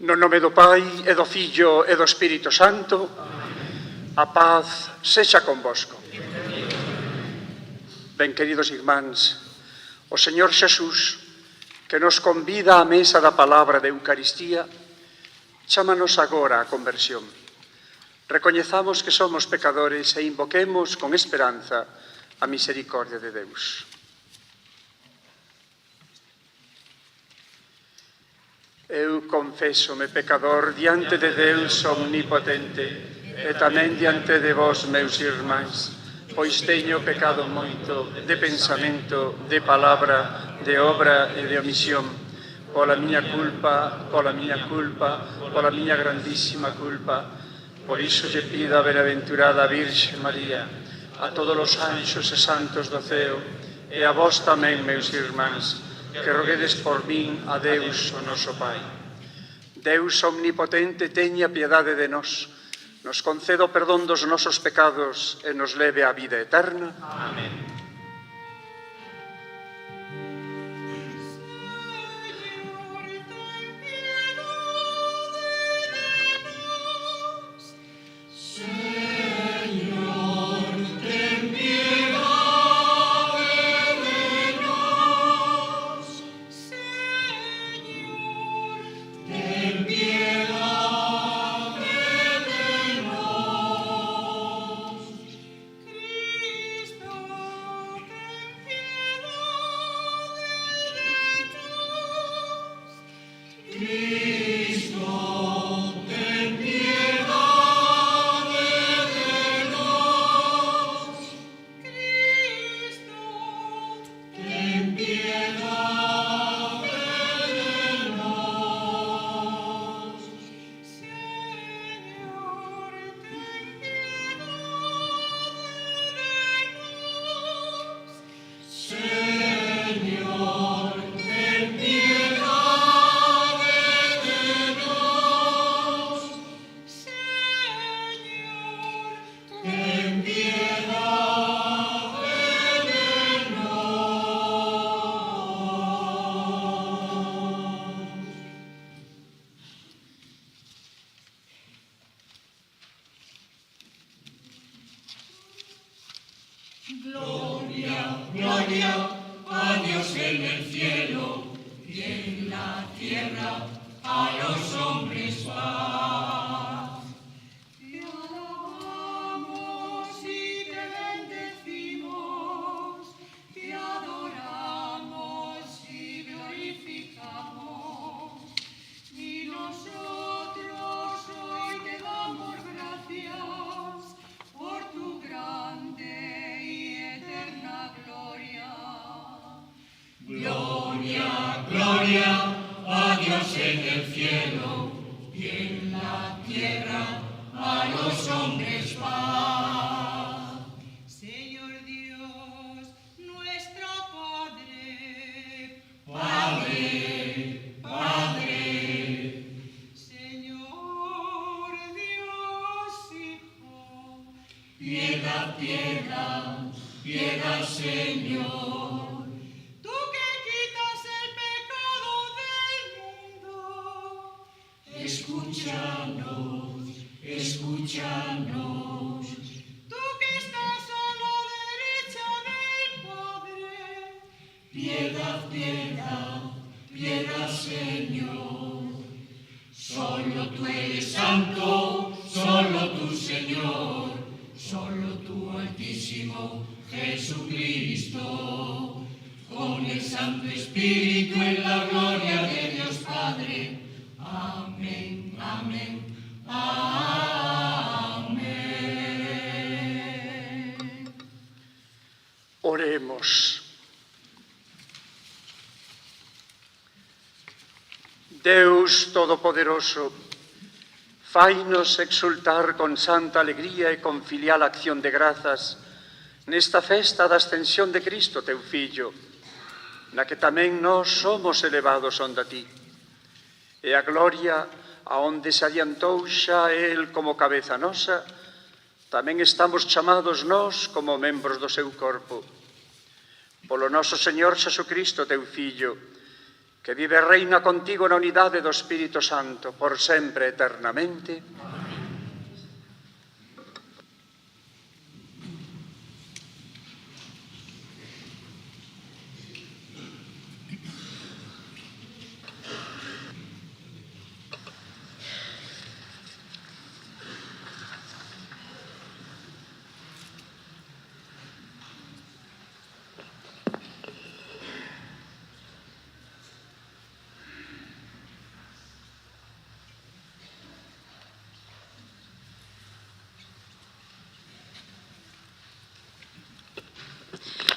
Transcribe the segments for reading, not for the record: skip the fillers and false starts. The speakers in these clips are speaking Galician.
No nome do Pai, e do Fillo, e do Espírito Santo, a paz sexa convosco. Ben, queridos irmáns, o Señor Xesús, que nos convida á mesa da palabra de Eucaristía, chámanos agora á conversión. Recoñezamos que somos pecadores e invoquemos con esperanza a misericordia de Deus. Eu confésome pecador diante de Deus omnipotente e tamén diante de vós, meus irmáns, pois teño pecado moito de pensamento, de palabra, de obra e de omisión, pola miña culpa, pola miña grandísima culpa. Por iso lle pido a benaventurada Virxe María, a todos os anxos e santos do ceo, e a vós tamén, meus irmáns, que roguedes por min a Deus, o noso Pai. Deus omnipotente, teña piedade de nós, nos conceda o perdón dos nosos pecados e nos leve á vida eterna. Amén. Señor, tú que quitas el pecado del mundo. Piedad, piedad, piedad, Señor. Solo tú eres santo, solo tú, Señor, solo tú, Altísimo Jesucristo, con el Santo Espíritu en la gloria de Dios Padre. Amén, amén, amén. Oremos. Deus Todopoderoso, fainos exultar con santa alegría e con filial acción de grazas nesta festa da ascensión de Cristo, teu Fillo, na que tamén nós somos elevados onda ti. E a gloria aonde se adiantou xa el como cabeza nosa, tamén estamos chamados nós como membros do seu corpo. Polo noso Señor Xesucristo, teu Fillo, que vive e reina contigo na unidade do Espírito Santo, por sempre eternamente.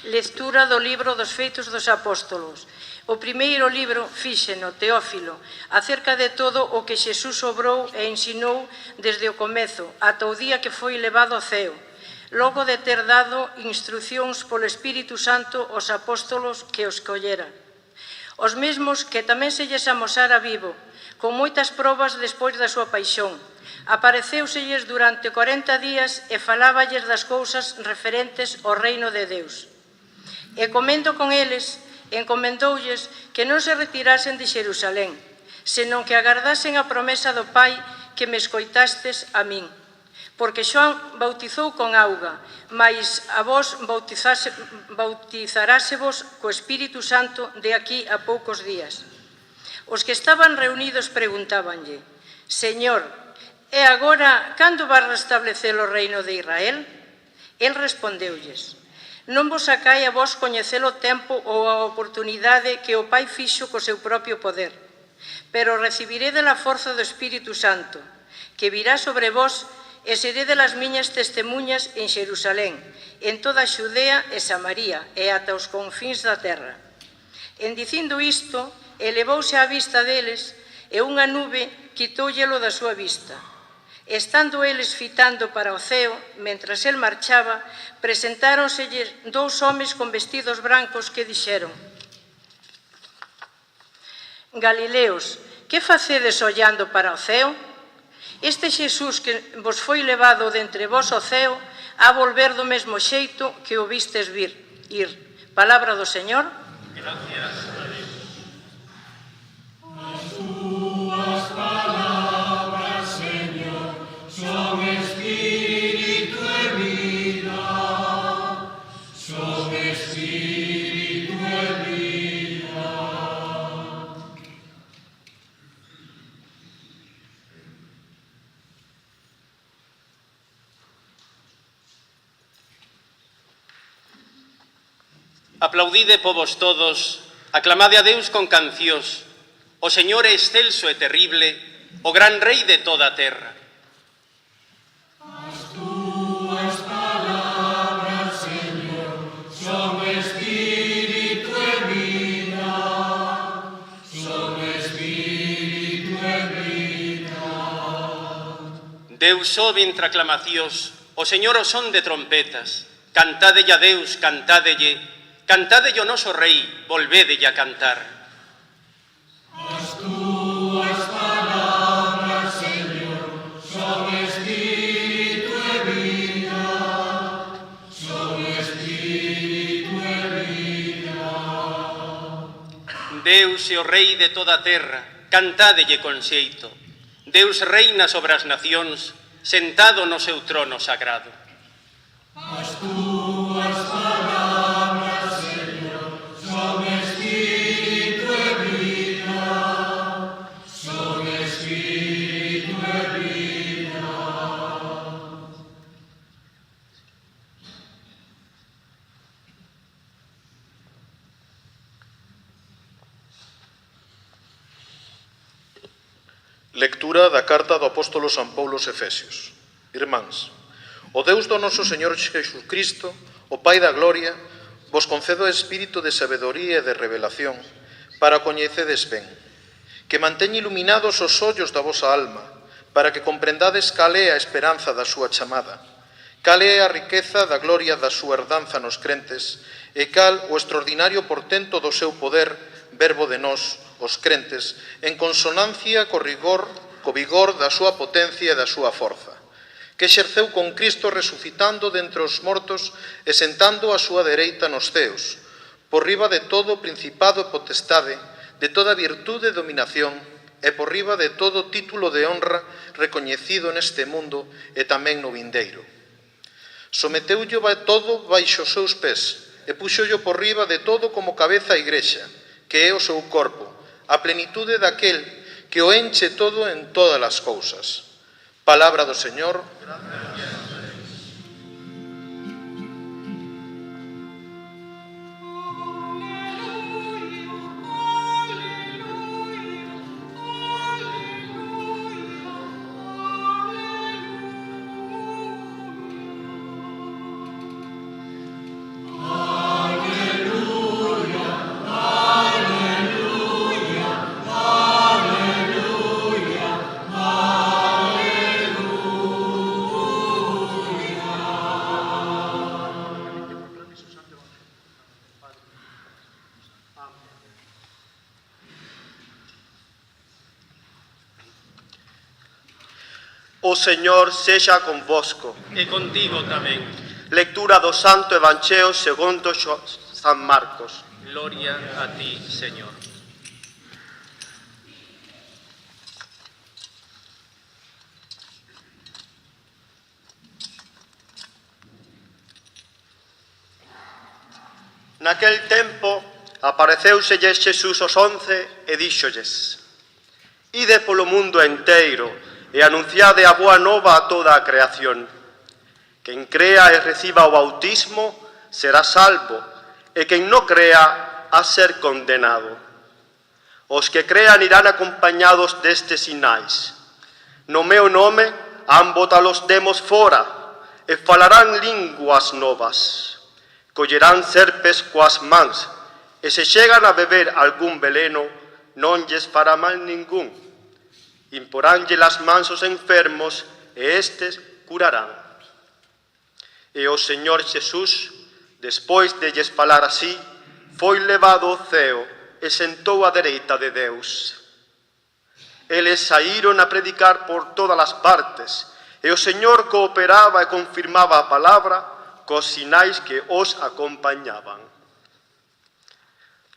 Lectura do libro dos Feitos dos Apóstolos. O primeiro libro fíxeno, Teófilo, acerca de todo o que Xesús obrou e ensinou desde o comezo ata o día que foi levado ao ceo, logo de ter dado instrucións polo Espírito Santo aos apóstolos que os collera. Os mesmos que tamén se lles amosara vivo, con moitas probas despois da súa paixón. Apareceuselles durante 40 días e faláballes das cousas referentes ao reino de Deus. E comendo con eles, encomendoulles que non se retirasen de Xerusalén, senón que agardasen a promesa do Pai que me escoitastes a min. Porque Xoán bautizou con auga, mas a vós bautizarásevos co Espírito Santo de aquí a poucos días. Os que estaban reunidos preguntábanlle: Señor, e agora, cando vas restablecer o reino de Israel? El respondeulles: Non vos sacai a vos coñecer o tempo ou a oportunidade que o Pai fixo co seu propio poder, pero recibirede a forza do Espírito Santo, que virá sobre vós e serede as miñas testemuñas en Xerusalén, en toda a Xudea e Samaría e ata os confíns da terra. En dicindo isto, elevouse á vista deles e unha nube quitoullelo da súa vista. Estando eles fitando para o ceo, mentras el marchaba, presentáronselles dous homes con vestidos brancos que dixeron: Galileos, que facedes ollando para o ceo? Este Xesús que vos foi levado de entre vos ao ceo, a volver do mesmo xeito que o vistes ir. Palabra do Señor. Gracias. As túas palabras, Señor, son espíritu e vida, son espíritu e vida. Aplaudide, povos todos, aclamade a Deus con cancións. O Señor é excelso e terrible, o gran Rei de toda a terra. As túas palabras, Señor, son espíritu e vida, son espíritu e vida. Deus sobe entre aclamacións, o Señor o son de trompetas. Cantádelle a Deus, cantádelle o noso Rei, volvédelle a cantar. As túas palabras, Señor, son espíritu e vida, son espíritu e vida. Deus é o Rei de toda a terra, cantádelle con xeito. Deus reina sobre as nacións, sentado no seu trono sagrado. As túas palabras, Señor, son Lectura da carta do apóstolo San Paulo aos Efesios. Irmáns, o Deus do noso Señor Jesucristo, o Pai da gloria, vos concedo o espírito de sabedoría e de revelación para coñecedes ben, que manteñe iluminados os ollos da vosa alma, para que comprendades cal é a esperanza da súa chamada, cal é a riqueza da gloria da súa herdanza nos crentes, e cal o extraordinario portento do seu poder, verbo de nós, os crentes, en consonancia co vigor da súa potencia e da súa forza, que exerceu con Cristo resucitando dentre os mortos e sentando a súa dereita nos ceos, por riba de todo principado e potestade, de toda virtude e dominación, e por riba de todo título de honra recoñecido neste mundo e tamén no vindeiro. Someteullo todo baixo os seus pés, e puxollo por riba de todo como cabeza a Igrexa, que é o seu corpo, a plenitude daquel que o enche todo en todas as cousas. Palabra do Señor. O Señor sexa convosco. E contigo tamén. Lectura do Santo Evangelio segundo San Marcos. Gloria a ti, Señor. Naquel tempo apareceuselles Xesús aos 11 e díxolles: Ide polo mundo enteiro e anunciade a boa nova a toda a creación. Quen crea e reciba o bautismo será salvo, e quen non crea a ser condenado. Os que crean irán acompañados destes sinais. No meu nome han botado os demos fora, e falarán linguas novas. Collerán serpes coas mans, e se chegan a beber algún veleno, non lles fará mal ningún. Imporánlle as mans aos enfermos, e estes curarán. E o Señor Xesús, despois de lles falar así, foi levado ao ceo e sentou á dereita de Deus. Eles saíron a predicar por todas as partes, e o Señor cooperaba e confirmaba a palabra cos sinais que os acompañaban.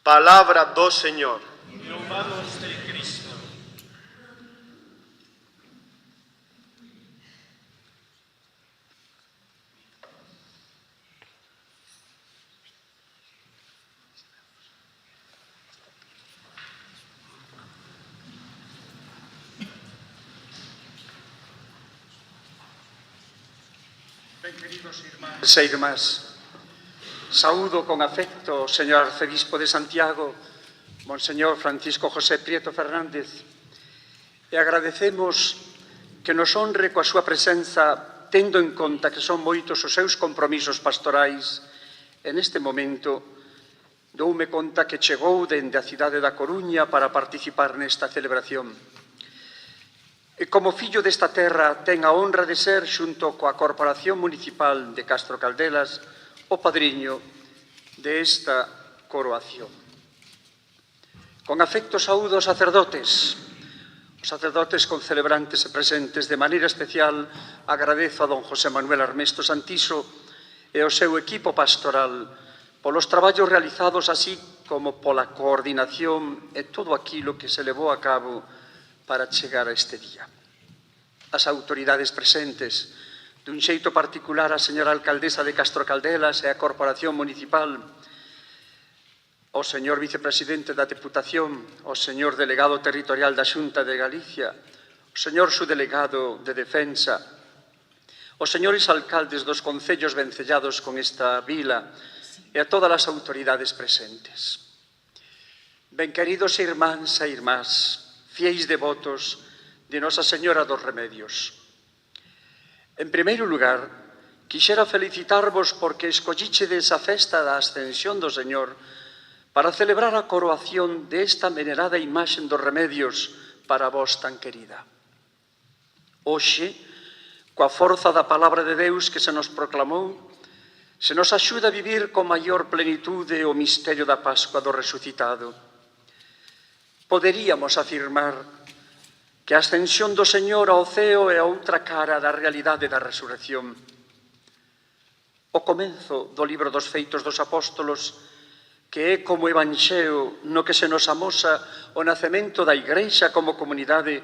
Palabra do Señor. Louvamos de Cristo. Ben, queridos irmáns e irmás, saúdo con afecto o señor arcebispo de Santiago, Monseñor Francisco José Prieto Fernández, e agradecemos que nos honre coa súa presenza, tendo en conta que son moitos os seus compromisos pastorais. En este momento, doume conta que chegou dende a cidade da Coruña para participar nesta celebración. E como fillo desta terra ten a honra de ser, xunto coa Corporación Municipal de Castro Caldelas, o padriño desta coroación. Con afecto saúdo aos sacerdotes concelebrantes e presentes. De maneira especial agradezo a don José Manuel Armesto Santiso e ao seu equipo pastoral polos traballos realizados, así como pola coordinación e todo aquilo que se levou a cabo para chegar a este día. As autoridades presentes, dun xeito particular a señora alcaldesa de Castro Caldelas e a Corporación Municipal, o señor vicepresidente da Deputación, o señor delegado territorial da Xunta de Galicia, o señor subdelegado de Defensa, os señores alcaldes dos concellos vencellados con esta vila e a todas as autoridades presentes. Ben, queridos irmáns e irmás, fieis devotos de Nosa Señora dos Remedios. En primeiro lugar, quixera felicitarvos porque escollichedes a festa da Ascensión do Señor para celebrar a coroación desta venerada imaxe dos remedios para vos tan querida. Hoxe, coa forza da palabra de Deus que se nos proclamou, se nos axuda a vivir con maior plenitude o misterio da Pascua do resucitado. Poderíamos afirmar que a ascensión do Señor ao ceo é a outra cara da realidade da resurrección. O comenzo do libro dos Feitos dos Apóstolos, que é como evanxeo no que se nos amosa o nacemento da Igrexa como comunidade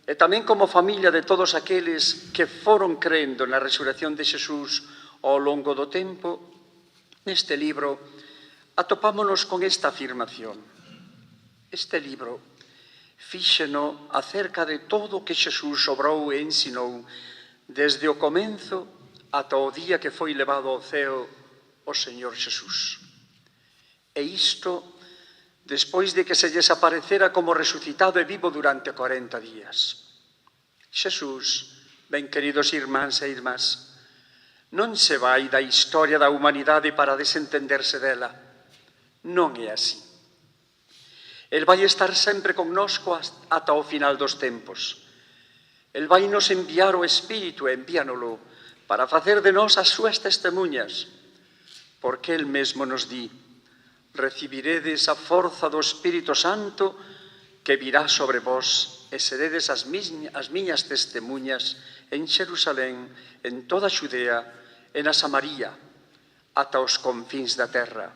e tamén como familia de todos aqueles que foron crendo na resurrección de Xesús ao longo do tempo, neste libro atopámonos con esta afirmación. Este libro fíxeno acerca de todo o que Xesús obrou e ensinou desde o comenzo ata o día que foi levado ao ceo o Señor Xesús. E isto, despois de que se lles aparecera como resucitado e vivo durante 40 días. Xesús, ben queridos irmáns e irmás, non se vai da historia da humanidade para desentenderse dela. Non é así. El vai estar sempre connosco ata o final dos tempos. El vai nos enviar o Espírito e envíanolo para facer de nós as súas testemunhas, porque el mesmo nos di: recibiredes a forza do Espírito Santo que virá sobre vós e seredes as miñas testemuñas en Xerusalén, en toda Xudea, e na Samaría, ata os confíns da terra,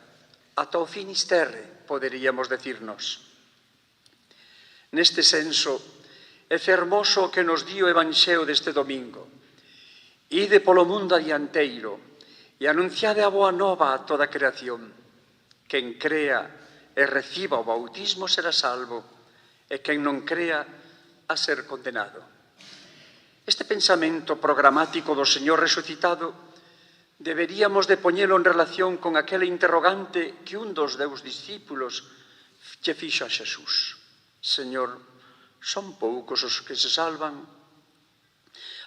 ata o Finisterre, poderíamos decirnos. Neste senso, é fermoso o que nos di o Evanxeo deste domingo. Ide polo mundo adianteiro e anunciade a boa nova a toda a creación. Quen crea e reciba o bautismo será salvo, e quen non crea a ser condenado. Este pensamento programático do Señor resucitado deberíamos de poñelo en relación con aquele interrogante que un dos deus discípulos lle fixo a Xesús. Señor, son poucos os que se salvan?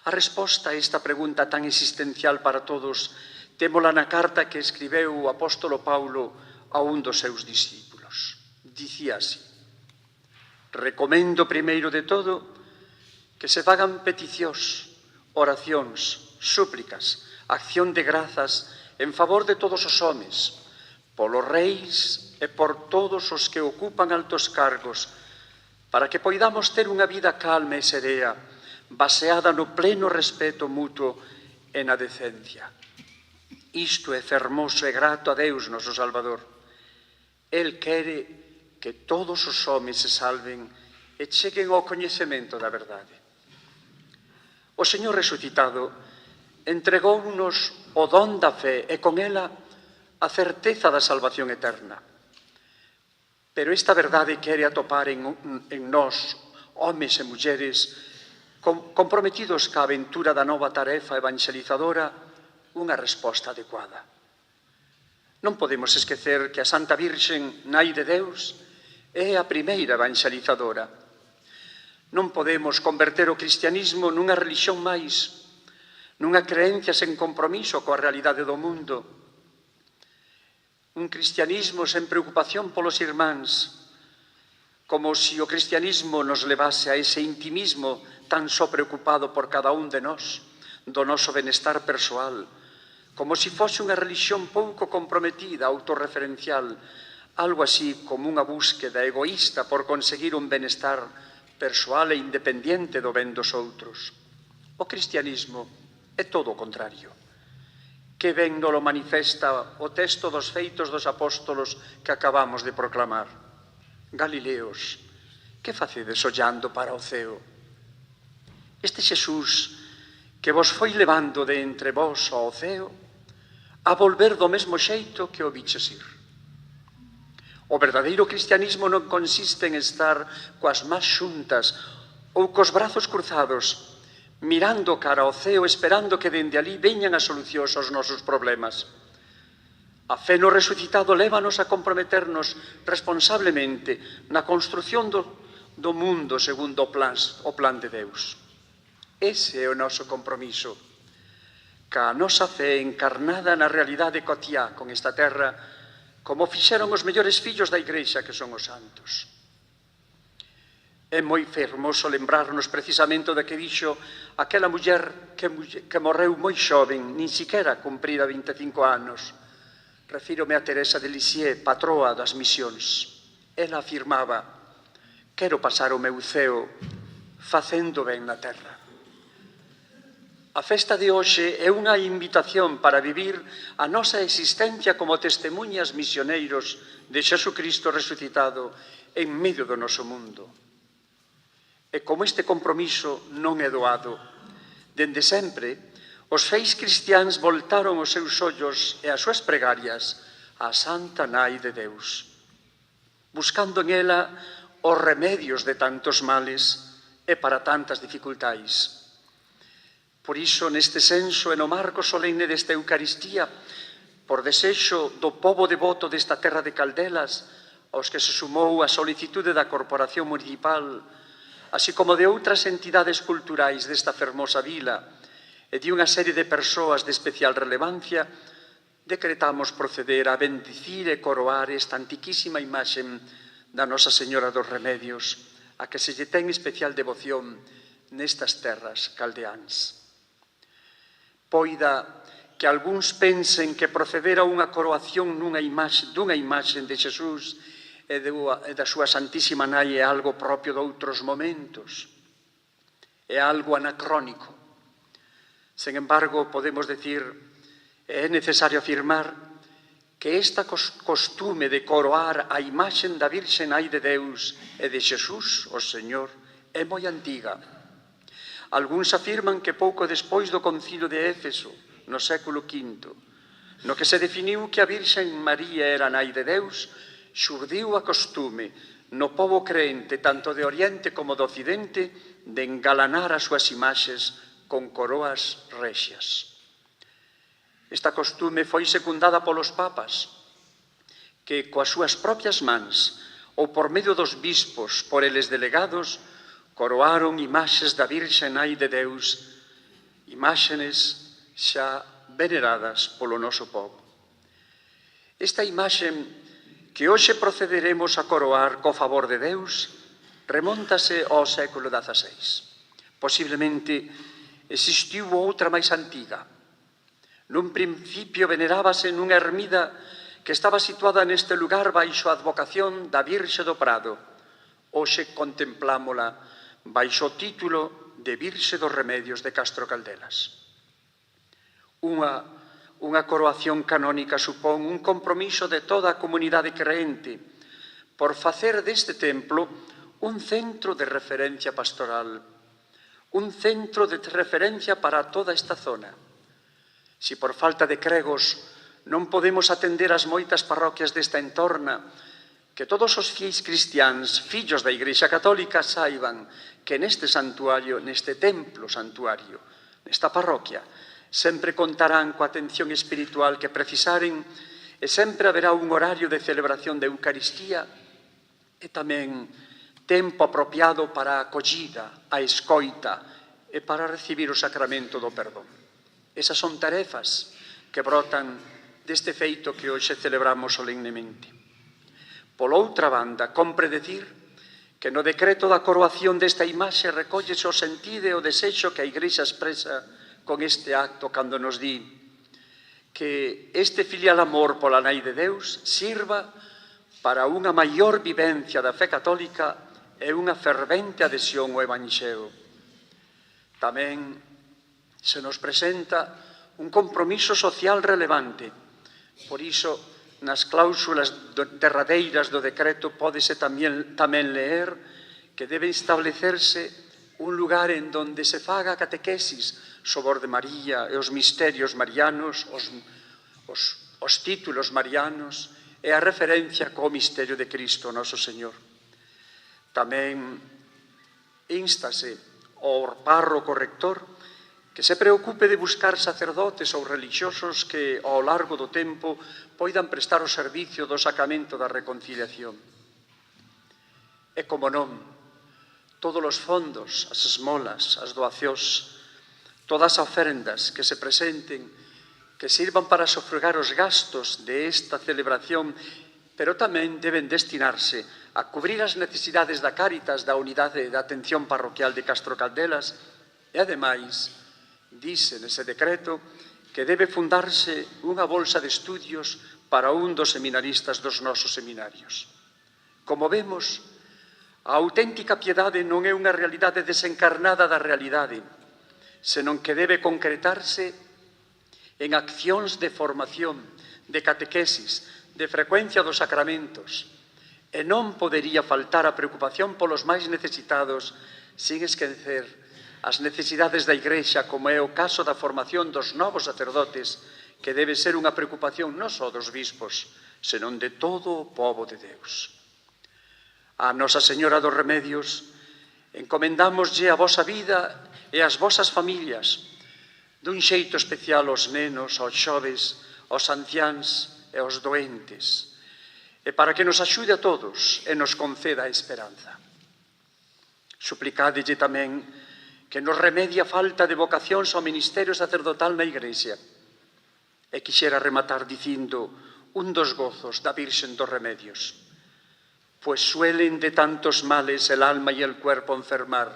A resposta a esta pregunta tan existencial para todos témola na carta que escribeu o apóstolo Paulo a un dos seus discípulos. Dicía así: recomendo primeiro de todo que se fagan peticións, oracións, súplicas, acción de grazas en favor de todos os homes, polos reis e por todos os que ocupan altos cargos, para que poidamos ter unha vida calma e serea, baseada no pleno respeto mutuo e na decencia. Isto é fermoso e grato a Deus, noso Salvador. El quere que todos os homes se salven e cheguen ao coñecemento da verdade. O Señor resucitado entregounos o don da fe e con ela a certeza da salvación eterna. Pero esta verdade quere atopar en nós, homes e mulleres, comprometidos ca aventura da nova tarefa evangelizadora, unha resposta adecuada. Non podemos esquecer que a Santa Virxen, nai de Deus, é a primeira evangelizadora. Non podemos converter o cristianismo nunha religión máis, nunha creencia sen compromiso coa realidade do mundo. Un cristianismo sen preocupación polos irmáns, como se o cristianismo nos levase a ese intimismo tan só preocupado por cada un de nós, do noso benestar persoal, como se fose unha religión pouco comprometida, autorreferencial, algo así como unha búsqueda egoísta por conseguir un benestar persoal e independente do ben dos outros. O cristianismo é todo o contrario. Que ben nolo manifesta o texto dos Feitos dos Apóstolos que acabamos de proclamar. Galileos, que facedes ollando para o ceo? Este Xesús que vos foi levando de entre vós ao ceo, a volver do mesmo xeito que o viches ir. O verdadeiro cristianismo non consiste en estar coas más xuntas ou cos brazos cruzados, mirando cara ao ceo, esperando que dende ali veñan as solucións aos nosos problemas. A fe no resucitado lévanos a comprometernos responsablemente na construción do do mundo segundo o plan de Deus. Ese é o noso compromiso, ca nosa fe encarnada na realidade cotiá con esta terra, como fixeron os mellores fillos da Igrexa que son os santos. É moi fermoso lembrarnos precisamente do que dixo aquela muller que morreu moi xoven, nin siquiera cumprira 25 anos. Refírome a Teresa de Lisieux, patroa das misións. Ela afirmaba: quero pasar o meu ceo facendo ben na terra. A festa de hoxe é unha invitación para vivir a nosa existencia como testemunhas misioneiros de Xesucristo resucitado en medio do noso mundo. E como este compromiso non é doado, dende sempre, os feis cristiáns voltaron os seus ollos e as súas pregarias á Santa Nai de Deus, buscando en ela os remedios de tantos males e para tantas dificultais. Por iso, neste senso e no marco solemne desta Eucaristía, por desexo do pobo devoto desta terra de Caldelas, aos que se sumou a solicitude da Corporación Municipal, así como de outras entidades culturais desta fermosa vila e de unha serie de persoas de especial relevancia, decretamos proceder a bendicir e coroar esta antiquísima imaxe da Nosa Señora dos Remedios, a que se lle ten especial devoción nestas terras caldeáns. Poida que algúns pensen que proceder a unha coroación dunha imaxe de Xesús e da súa Santísima Nai é algo propio de outros momentos, é algo anacrónico. Sen embargo, podemos decir, é necesario afirmar que esta costume de coroar a imaxe da Virxe Nai de Deus e de Xesús, o Señor, é moi antiga. Algúns afirman que pouco despois do Concilio de Éfeso, no século V, no que se definiu que a Virxe María era Nai de Deus, xurdiu a costume no pobo creente tanto de Oriente como do Occidente de engalanar as súas imaxes con coroas rexias. Esta costume foi secundada polos papas, que coas súas propias mans ou por medio dos bispos por eles delegados coroaron imaxes da Virxe Nai de Deus, imaxes xa veneradas polo noso pobo. Esta imaxe que hoxe procederemos a coroar co favor de Deus remóntase ao século XVI. Posiblemente existiu outra máis antiga. Nun principio venerábase nunha ermida que estaba situada neste lugar baixo a advocación da Virxe do Prado. Hoxe contemplámola baixo o título de Virxe dos Remedios de Castro Caldelas. Unha coroación canónica supón un compromiso de toda a comunidade creente por facer deste templo un centro de referencia pastoral, un centro de referencia para toda esta zona. Si por falta de cregos non podemos atender as moitas parroquias desta entorna, que todos os fiéis cristiáns, fillos da Igrexa Católica, saiban que neste santuario, neste templo santuario, nesta parroquia, sempre contarán coa atención espiritual que precisaren e sempre haberá un horario de celebración de Eucaristía e tamén tempo apropiado para a acollida, a escoita e para recibir o sacramento do perdón. Esas son tarefas que brotan deste feito que hoxe celebramos solemnemente. Pola outra banda, compre decir que no decreto da coroación desta imaxe recóllese o sentido e o desexo que a Igrexa expresa con este acto cando nos di que este filial amor pola Nai de Deus sirva para unha maior vivencia da fe católica e unha fervente adhesión ao Evanxeo. Tamén se nos presenta un compromiso social relevante. Por iso, nas cláusulas derradeiras do decreto pódese tamén ler que debe establecerse un lugar en donde se faga catequesis sobre de María e os misterios marianos, os títulos marianos e a referencia co misterio de Cristo, noso Señor. Tamén instase ao párroco rector que se preocupe de buscar sacerdotes ou relixiosos que, ao largo do tempo, poidan prestar o servicio do sacramento da reconciliación. E, como non, todos os fondos, as esmolas, as doacións, todas as ofrendas que se presenten, que sirvan para sufragar os gastos de esta celebración, pero tamén deben destinarse a cubrir as necesidades da Cáritas da Unidade de Atención Parroquial de Castro Caldelas e, ademais, dice nese decreto que debe fundarse unha bolsa de estudios para un dos seminaristas dos nosos seminarios. Como vemos, a auténtica piedade non é unha realidade desencarnada da realidade, senón que debe concretarse en accións de formación, de catequesis, de frecuencia dos sacramentos, e non podería faltar a preocupación polos máis necesitados sin esquecer as necesidades da Igrexa, como é o caso da formación dos novos sacerdotes, que debe ser unha preocupación non só dos bispos, senón de todo o pobo de Deus. A Nosa Señora dos Remedios, encomendámoslle a vosa vida e as vosas familias, dun xeito especial aos nenos, aos xoves, aos anciáns e aos doentes, e para que nos axude a todos e nos conceda a esperanza. Suplicádelle tamén que nos remedie a falta de vocacións ao ministerio sacerdotal na Igrexa. E quixera rematar dicindo un dos gozos da Virxen dos Remedios. Pues suelen de tantos males el alma y el cuerpo enfermar.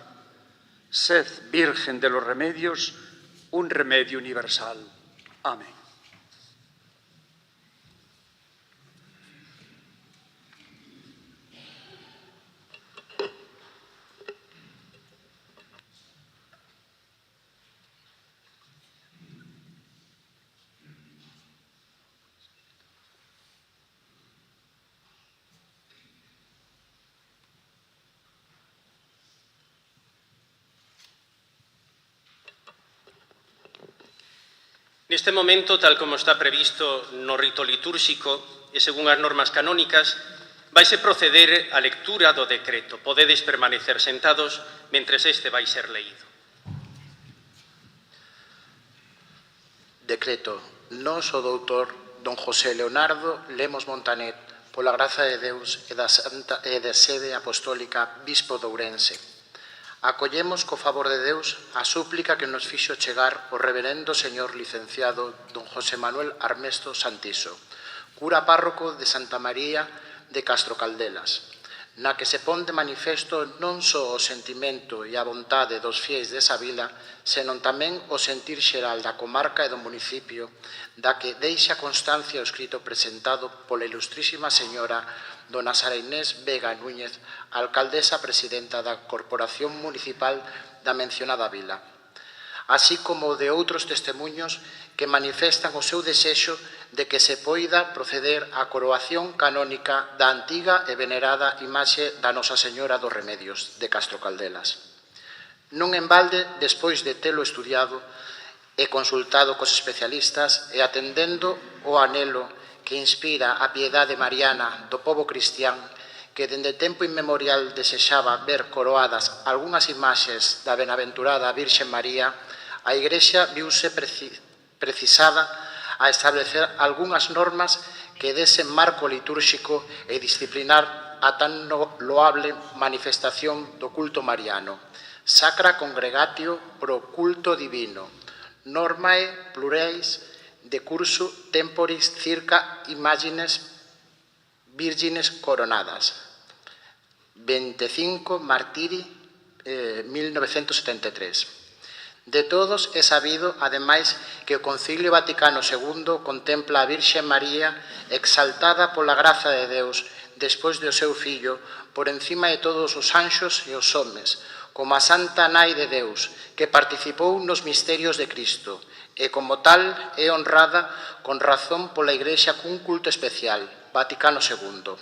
Sed, Virgen de los Remedios, un remedio universal. Amén. Neste momento, tal como está previsto no rito litúrxico e según as normas canónicas, vaise proceder á lectura do decreto. Podedes permanecer sentados mentres este vai ser leído. Decreto. Nós, o doutor don José Leonardo Lemos Montanet, pola graza de Deus e da sede apostólica Bispo de Ourense, acollemos co favor de Deus a súplica que nos fixo chegar o reverendo señor licenciado don José Manuel Armesto Santiso, cura párroco de Santa María de Castro Caldelas, na que se pon de manifesto non só o sentimento e a vontade dos fiéis desa vila, senón tamén o sentir xeral da comarca e do municipio, da que deixa constancia o escrito presentado pola ilustrísima señora dona Sara Inés Vega Núñez, alcaldesa presidenta da Corporación Municipal da mencionada vila, así como de outros testemunhos que manifestan o seu desexo de que se poida proceder á coroación canónica da antiga e venerada imaxe da Nosa Señora dos Remedios de Castro Caldelas. Non en balde, despois de telo estudiado e consultado cos especialistas e atendendo o anhelo que inspira a piedade mariana do pobo cristián, que dende tempo inmemorial desexaba ver coroadas algunhas imaxes da benaventurada Virxe María, a Igrexa viuse precisada a establecer algunhas normas que desen marco litúrxico e disciplinar a tan loable manifestación do culto mariano. Sacra Congregatio pro culto divino, normae plurais de curso temporis circa imagines virgines coronadas. 25 Martiri 1973. De todos é sabido, ademais, que o Concilio Vaticano II contempla a Virxe María exaltada pola graza de Deus despois do seu fillo por encima de todos os anxos e os homes, como a Santa Nai de Deus, que participou nos misterios de Cristo, e como tal é honrada con razón pola Igrexa cun culto especial, Vaticano II.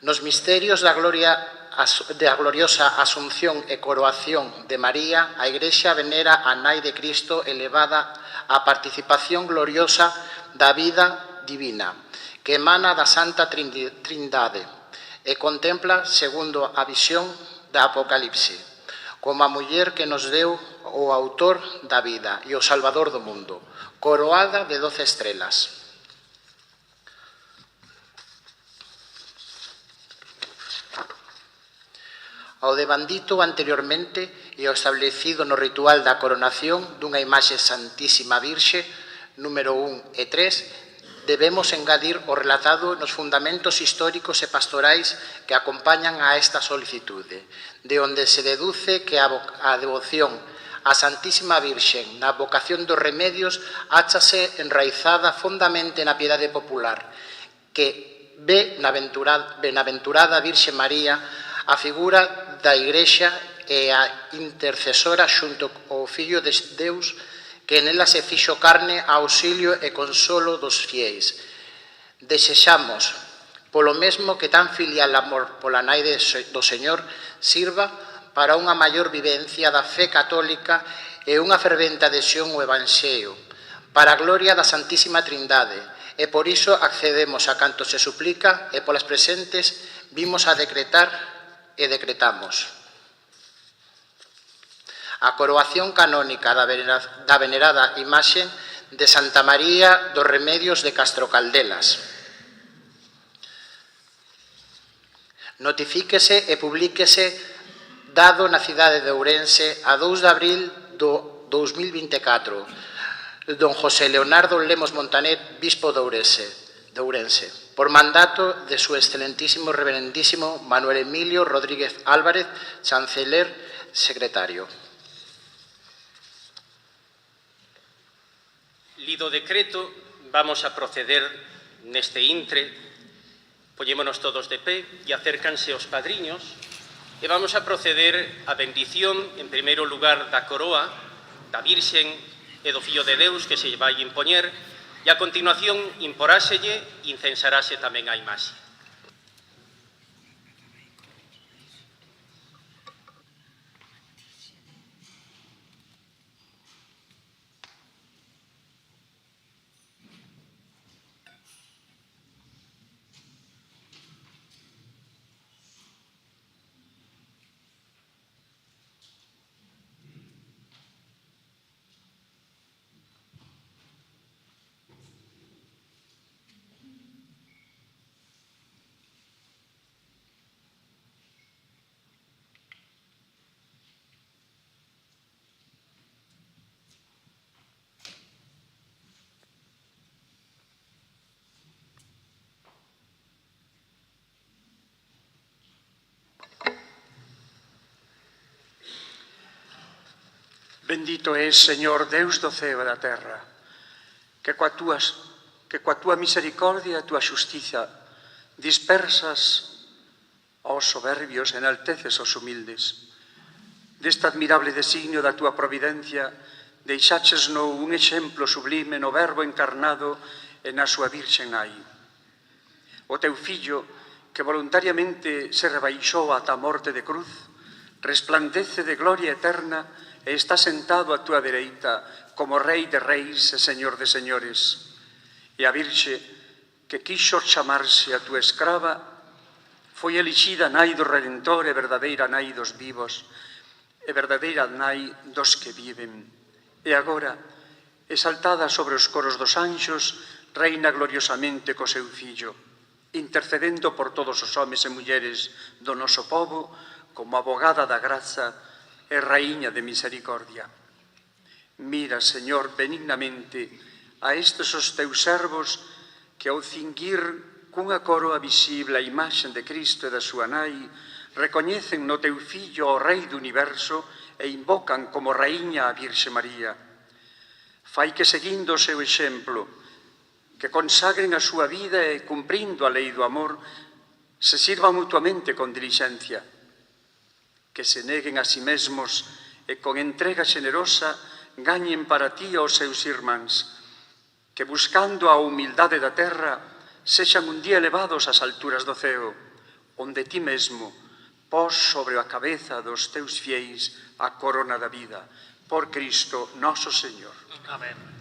Nos misterios da gloriosa Asunción e Coroación de María, a Igrexa venera a Nai de Cristo elevada á participación gloriosa da vida divina, que emana da Santa Trindade, e contempla, segundo a visión da Apocalipse, como a muller que nos deu o autor da vida e o salvador do mundo, coroada de 12 estrelas. Ao devandito anteriormente e ao establecido no ritual da coronación dunha imaxe Santísima Virxe, número 1 e 3, debemos engadir o relatado nos fundamentos históricos e pastorais que acompañan a esta solicitude, de onde se deduce que a devoción á Santísima Virxe na vocación dos remedios áchase enraizada fondamente na piedade popular, que ve na benaventurada Virxe María a figura da Igrexa e a intercesora xunto ao Fillo de Deus, que nela se fixo carne a auxilio e consolo dos fiéis. Desexamos, polo mesmo que tan filial amor pola nai do Señor, sirva para unha maior vivencia da fe católica e unha fervente adhesión ao Evanxeo, para a gloria da Santísima Trindade, e por iso accedemos a canto se suplica e polas presentes vimos a decretar e decretamos. A coroación canónica da venerada imaxe de Santa María dos Remedios de Castro Caldelas. Notifíquese e publíquese dado na cidade de Ourense a 2 de abril do 2024, don José Leonardo Lemos Montanet, bispo de Ourense, por mandato de su excelentísimo reverendísimo Manuel Emilio Rodríguez Álvarez, chanceler secretario. Lido decreto, vamos a proceder neste intre. Pollémonos todos de pé e acércanse os padriños e vamos a proceder a bendición, en primeiro lugar, da coroa, da Virxen e do Fillo de Deus que se vai impoñer, e a continuación imporáselle e incensarase tamén a imaxe. Bendito és, Señor, Deus do ceo e da terra, que coa túa misericordia e a túa xustiza dispersas aos soberbios e enalteces aos humildes. Deste admirable designio da túa providencia, deixáchesno un exemplo sublime no Verbo encarnado e na súa Virxen nai. O teu Fillo, que voluntariamente se rebaixou ata a morte de cruz, resplandece de gloria eterna e está sentado á túa dereita como Rei de reis e Señor de señores. E a Virxe, que quixo chamarse a túa escrava, foi elixida nai do Redentor e verdadeira nai dos vivos, e verdadeira nai dos que viven. E agora, exaltada sobre os coros dos anxos, reina gloriosamente co seu Fillo, intercedendo por todos os homes e mulleres do noso povo, como abogada da graza e raíña de misericordia. Mira, Señor, benignamente a estes os teus servos que ao cinguir cunha coroa visible a imaxen de Cristo e da súa nai, recoñecen no teu Fillo o Rei do universo e invocan como raíña a Virxe María. Fai que, seguindo o seu exemplo, que consagren a súa vida e, cumprindo a lei do amor, se sirvan mutuamente con dilixencia, que se neguen a si mesmos e con entrega xenerosa gañen para ti aos seus irmáns, que buscando a humildade da terra sexan un día elevados ás alturas do ceo, onde ti mesmo pos sobre a cabeza dos teus fieis a corona da vida. Por Cristo noso Señor. Amén.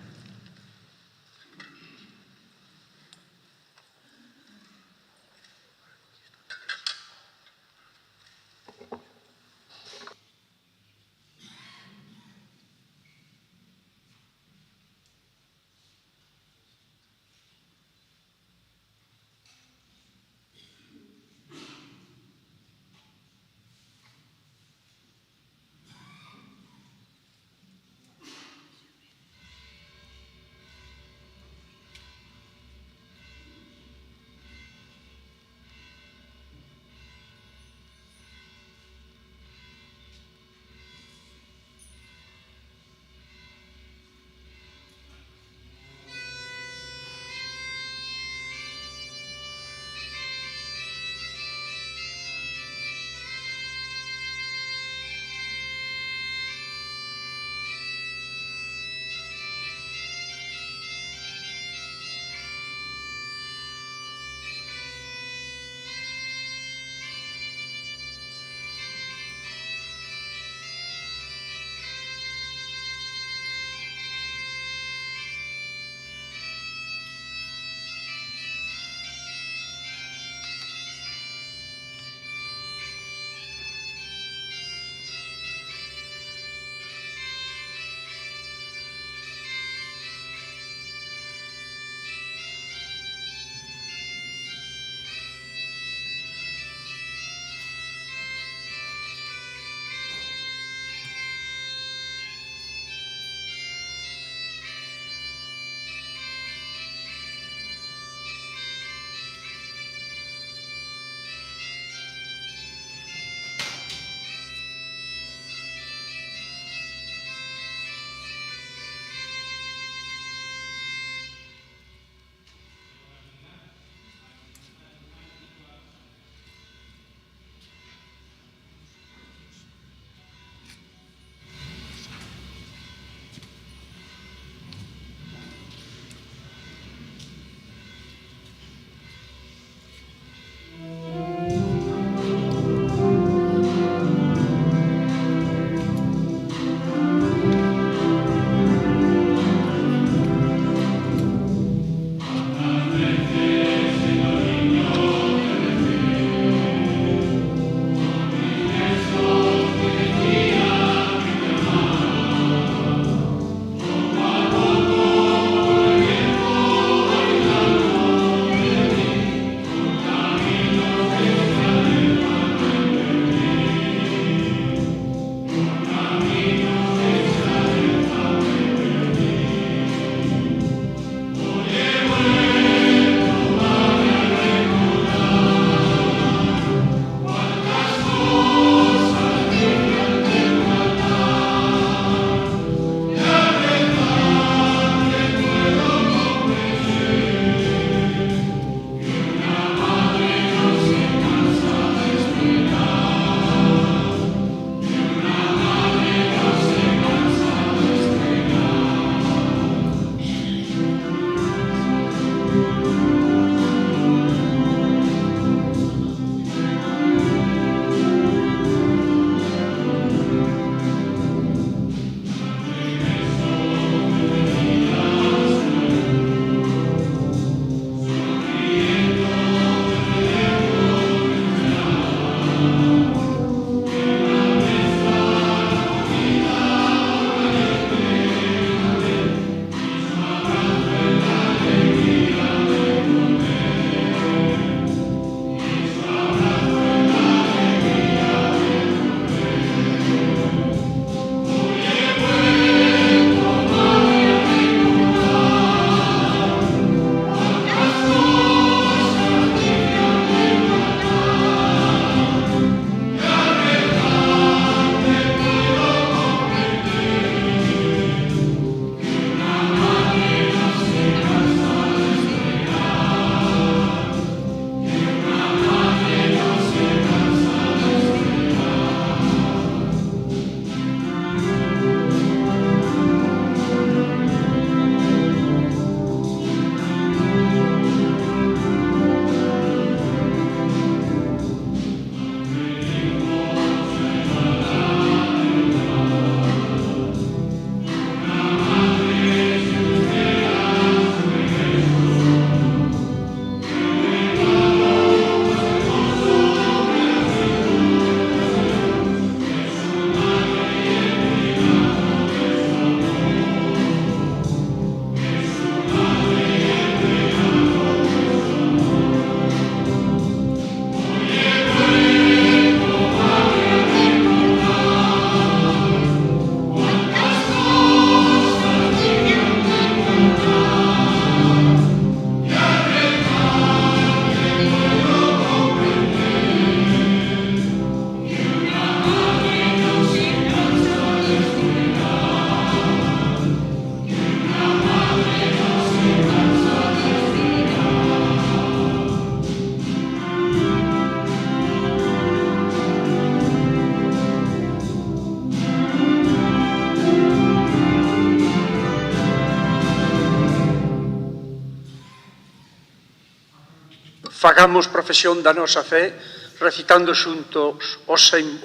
Fagamos profesión da nosa fe, recitando xuntos o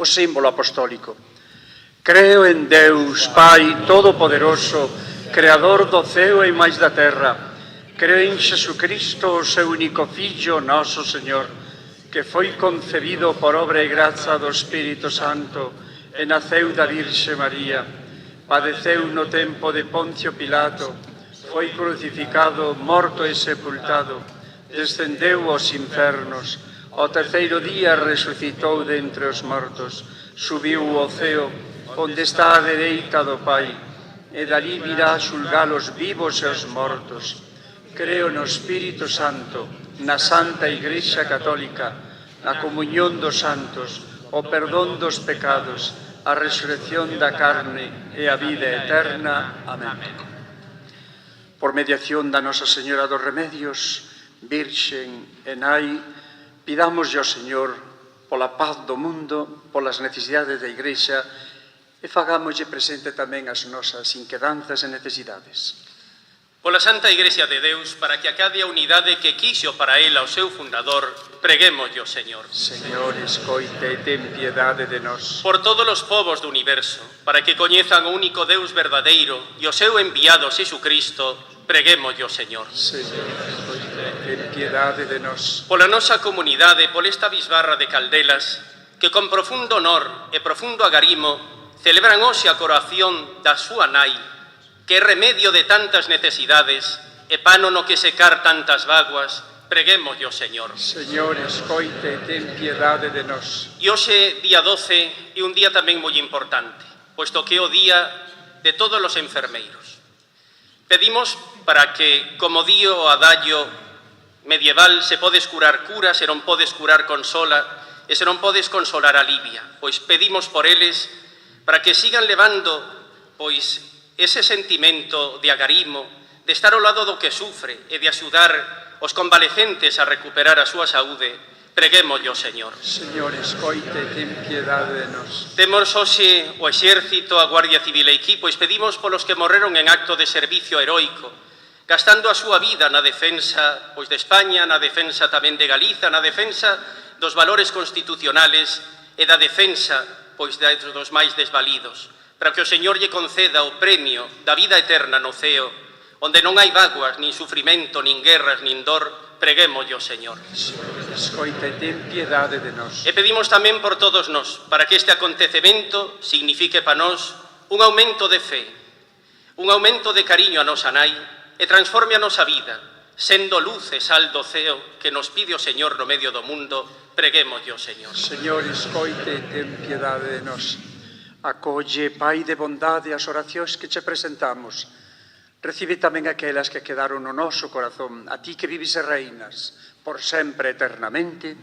símbolo apostólico. Creo en Deus, Pai Todopoderoso, Creador do ceo e máis da terra. Creo en Xesucristo, o seu único Fillo, noso Señor, que foi concebido por obra e graza do Espírito Santo e naceu da Virxe María. Padeceu no tempo de Poncio Pilato, foi crucificado, morto e sepultado, descendeu aos infernos, ao terceiro día resucitou de entre os mortos, subiu ao ceo, onde está a dereita do Pai, e dali virá a xulgar os vivos e os mortos. Creo no Espírito Santo, na Santa Igrexa Católica, na comunión dos santos, o perdón dos pecados, a resurrección da carne e a vida eterna. Amén. Por mediación da Nosa Señora dos Remedios, Virxen e Nai, pidámoslle ao Señor pola paz do mundo, polas necesidades da Igrexa e fagámoslle presente tamén as nosas inquedanzas e necesidades. Pola Santa Igrexa de Deus, para que acade a unidade que quixo para ela o seu fundador, preguémoslle ao Señor. Señor, escoite e ten piedade de nós. Por todos os povos do universo, para que coñezan o único Deus verdadeiro e o seu enviado Xesucristo, preguémoslle ao Señor. Señor, escoite e ten piedade de nós. Pola nosa comunidade, por esta bisbarra de Caldelas, que con profundo honor e profundo agarimo celebran hoxe a coroación da súa nai, que é remedio de tantas necesidades e pano no que secar tantas vaguas, preguémoslle ao Señor. Señor, escoite e ten piedade de nós. E hoxe, día 12, é un día tamén moi importante, posto que é o día de todos os enfermeiros. Pedimos para que, como di o adagio medieval, se podes curar cura, se non podes curar consola, e se non podes consolar alivia. Pois pedimos por eles para que sigan levando pois ese sentimento de agarimo, de estar ao lado do que sufre e de axudar os convalecentes a recuperar a súa saúde, preguémoslle ao Señor. Señor, escoite e ten piedade de nós. Temos hoxe o Exército, a Guardia Civil e aquí, pois pedimos polos que morreron en acto de servicio heroico, gastando a súa vida na defensa pois de España, na defensa tamén de Galiza, na defensa dos valores constitucionales e da defensa pois dos máis desvalidos, para que o Señor lle conceda o premio da vida eterna no ceo, onde non hai vaguas, nin sufrimento, nin guerras, nin dor, preguémoslle ao Señor. Escoita e ten piedade de nós. E pedimos tamén por todos nós, para que este acontecemento signifique para nós un aumento de fe, un aumento de cariño a nosa nai e transforme a nosa vida, sendo luz e sal do ceo que nos pide o Señor no medio do mundo, preguémoslle ao Señor. Señor, escoite e ten piedade de nós. Acolle, Pai de bondade, as oracións que che presentamos. Recibe tamén aquelas que quedaron no noso corazón, a ti que vives e reinas, por sempre eternamente.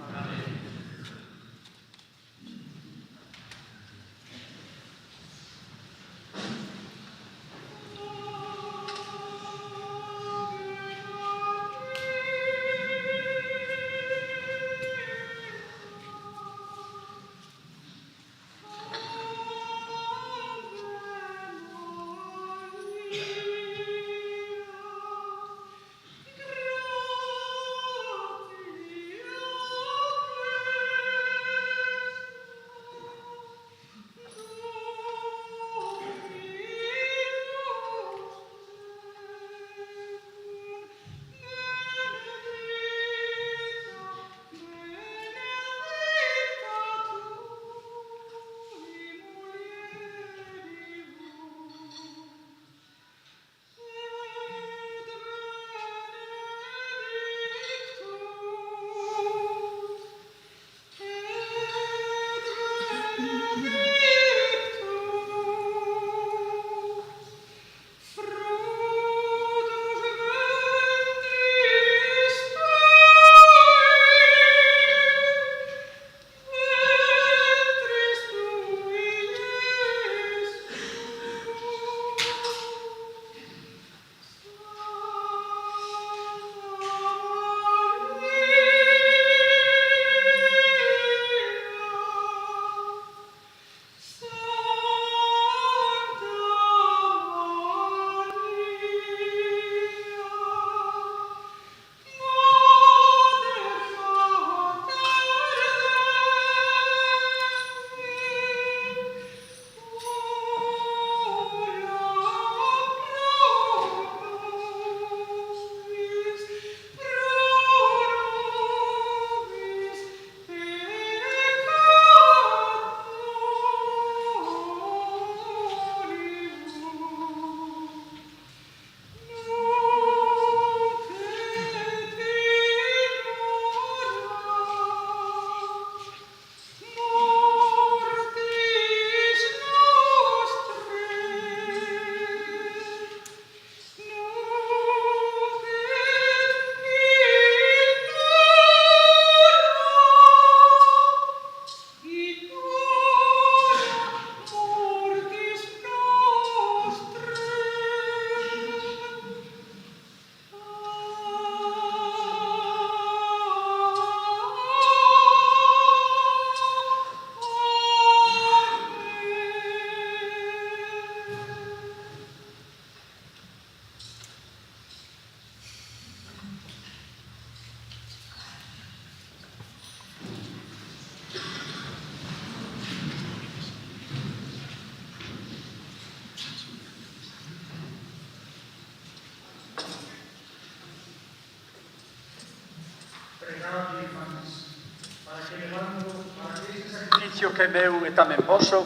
sacrificio que é meu e tamén voso,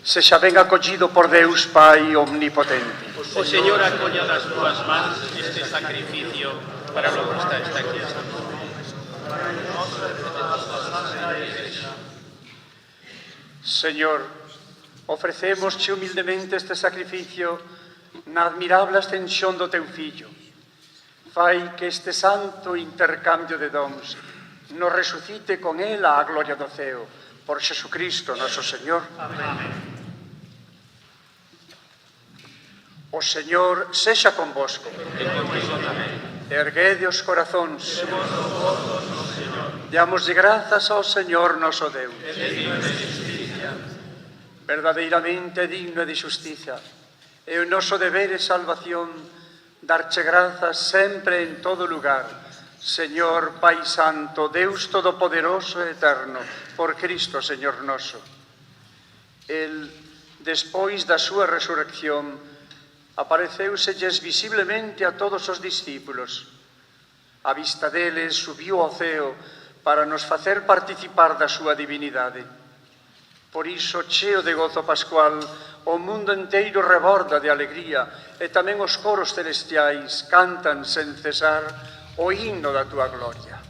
sexa ben acollido por Deus Pai omnipotente. O Señor acolla das túas mans este sacrificio para lo que está aquí. Señor, ofrecémosche humildemente este sacrificio na admirable ascensión do teu Fillo. Fai que este santo intercambio de dons nos resucite con él á gloria do ceo. Por Xesucristo, noso Señor. Amén. O Señor sexa convosco. Erguede os corazóns. Deamoslle grazas ao Señor noso Deus. Verdadeiramente digno de xustiza. É o noso deber e salvación darche grazas sempre en todo lugar. Señor Pai Santo, Deus Todopoderoso e Eterno, por Cristo, Señor noso. El, despois da súa resurrección, apareceuselles visiblemente a todos os discípulos. A vista deles subiu ao ceo para nos facer participar da súa divinidade. Por iso, cheo de gozo pascual, o mundo inteiro reborda de alegría e tamén os coros celestiais cantan sen cesar o himno da tua gloria.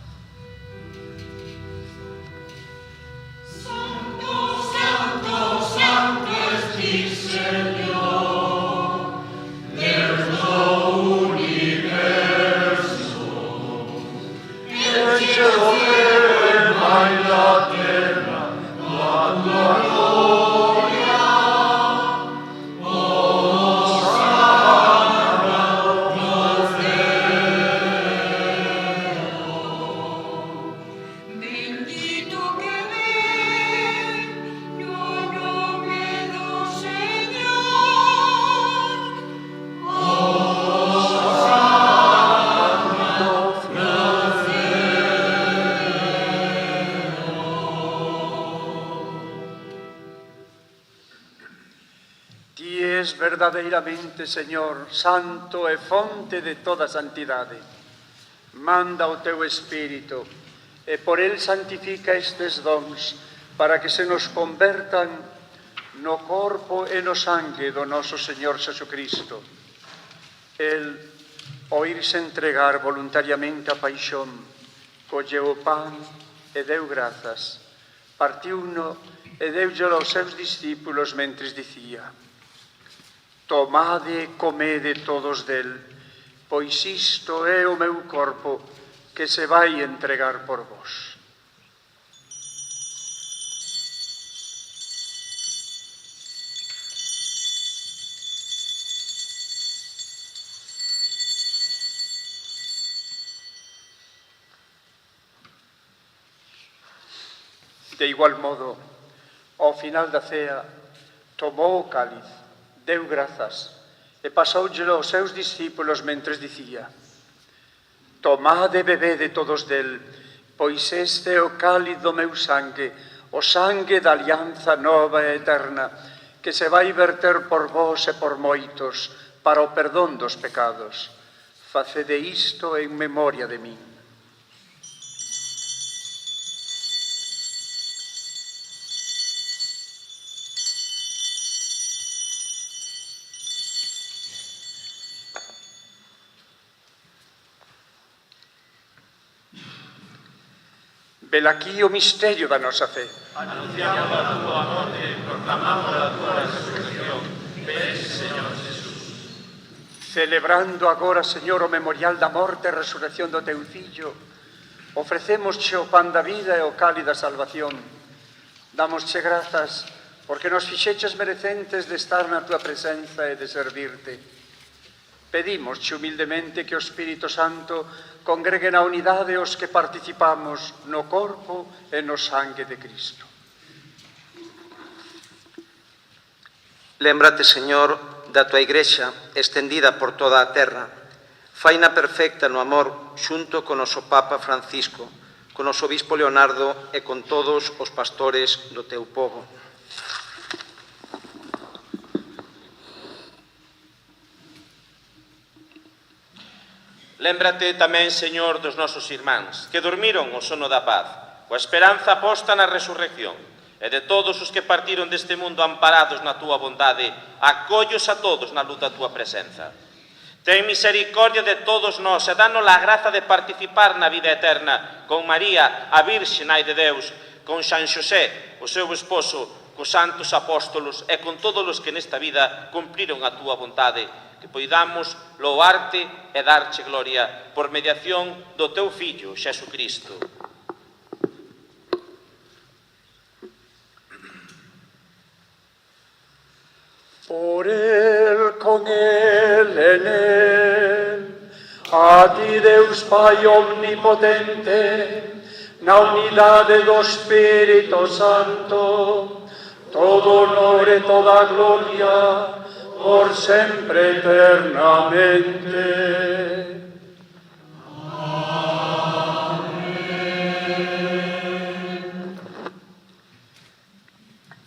Santo, santo, santo es ti, Señor, Deus do universo. El cielo ferma y la tierra, la tua gloria. Bendito que venga o nome do Señor. Oh, santo Ti és verdadeiramente, Señor, santo e fonte de toda santidade. Manda o teu Espírito e por el santifica estes dons para que se nos convertan no corpo e no sangue do noso Señor Xesucristo. El, ao irse entregar voluntariamente a paixón, colleu o pan e deu grazas, partiuno e deullelo aos seus discípulos mentres dicía: tomade e comede todos del, pois isto é o meu corpo que se vai entregar por vos. De igual modo, ao final da cea, tomou o cáliz, deu grazas e pasoullelo aos seus discípulos mentres dicía: tomade e bebede todos del, pois este é o cáliz do meu sangue, o sangue da alianza nova e eterna, que se vai verter por vós e por moitos para o perdón dos pecados. Facede isto en memoria de min. Velaquí o misterio da nosa fe. Anunciamos a tua morte, proclamamos a tua resurrección. Ven, Señor Jesús. Celebrando agora, Señor, o memorial da morte e resurrección do teu Fillo, ofrecémosche o pan da vida e o cáliz da salvación. Damosche grazas porque nos fixeches merecentes de estar na tua presenza e de servirte. Pedímosche humildemente que o Espírito Santo congregue na unidade os que participamos no corpo e no sangue de Cristo. Lémbrate, Señor, da tua Igrexa estendida por toda a terra. Faina perfecta no amor xunto con noso Papa Francisco, con noso Obispo Leonardo e con todos os pastores do teu povo. Lémbrate tamén, Señor, dos nosos irmáns, que dormiron o sono da paz, coa esperanza posta na resurrección, e de todos os que partiron deste mundo amparados na túa bondade, acollos a todos na luz da túa presenza. Ten misericordia de todos nós e danos a graza de participar na vida eterna con María, a Virxe Nai de Deus, con San Xosé, o seu esposo, cos santos apóstolos e con todos os que nesta vida cumpriron a túa vontade, que poidamos loarte e darche gloria por mediación do teu Fillo, Xesucristo. Por Él, con Él, en Él, a ti Deus Pai omnipotente, na unidade do Espírito Santo, todo honor e toda gloria, por sempre eternamente.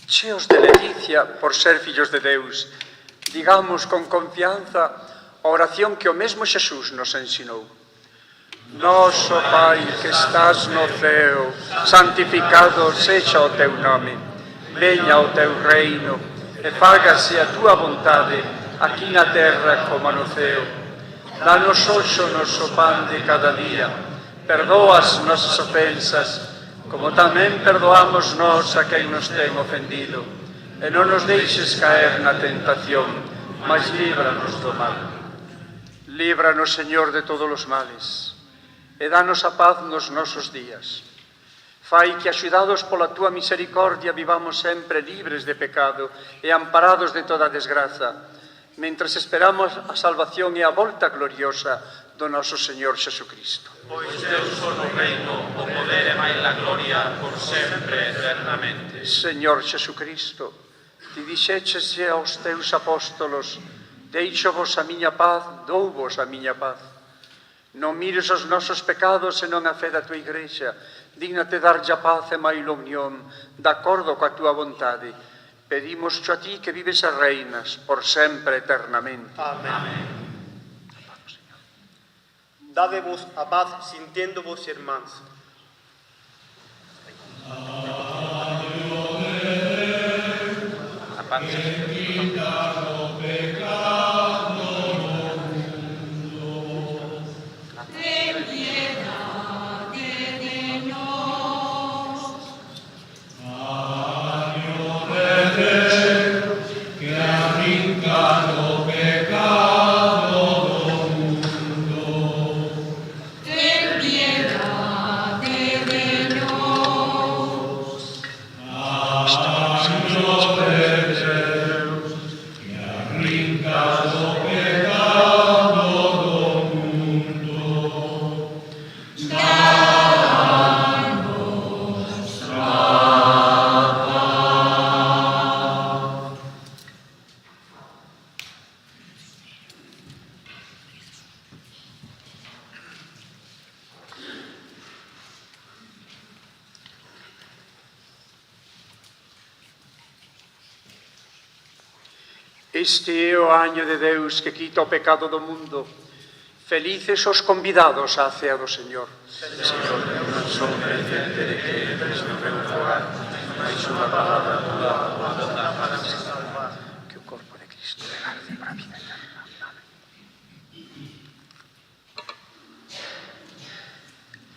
Cheos de ledicia por ser fillos de Deus, digamos con confianza a oración que o mesmo Xesús nos ensinou. Noso Pai que estás no ceo, santificado sexa o teu nome. Veña o teu reino e fágase a túa vontade, aquí na terra como no ceo. Danos hoxe o noso pan de cada día. Perdoa as nosas ofensas, como tamén perdoamos nós a quen nos ten ofendido. E non nos deixes caer na tentación, mas líbranos do mal. Líbranos, Señor, de todos os males, e danos a paz nos nosos días. Fai que, axudados pola túa misericordia, vivamos sempre libres de pecado e amparados de toda desgraza, mentres esperamos a salvación e a volta gloriosa do noso Señor Xesucristo. Pois Deus son o reino, o poder e máis a gloria, por sempre, eternamente. Señor Xesucristo, ti dixeches aos teus apóstolos: deixo-vos a miña paz, dou-vos a miña paz. Non mires os nosos pecados e non a fe da tua Igrexa. Dígnate darlle a paz e máis a unión, de acordo coa tua vontade. Pedimos-te a ti que vives e reinas por sempre eternamente. Amén. Dádevos a paz sintiéndovos irmáns. A paz. Este é o año de Deus que quita o pecado do mundo. Felices os convidados á cea do Señor. Señor, eu non son presente de que entres no meu fogar, mas unha palabra tua basta para me salvar. Que o corpo de Cristo me garde para a vida eterna. Amén.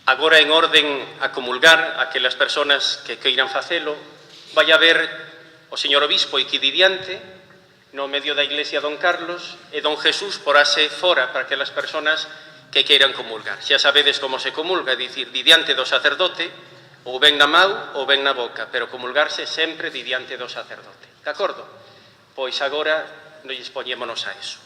Agora, en orden a comulgar, aquelas persoas que queiran facelo, vai haber o señor obispo aquí diante, no medio da iglesia don Carlos, e don Jesús porase fora para aquelas persoas que queiran comulgar. Xa sabedes como se comulga, é dicir, diante do sacerdote, ou ben na mau ou ben na boca, pero comulgarse sempre diante do sacerdote. De acordo? Pois agora nos dispoñémonos a eso.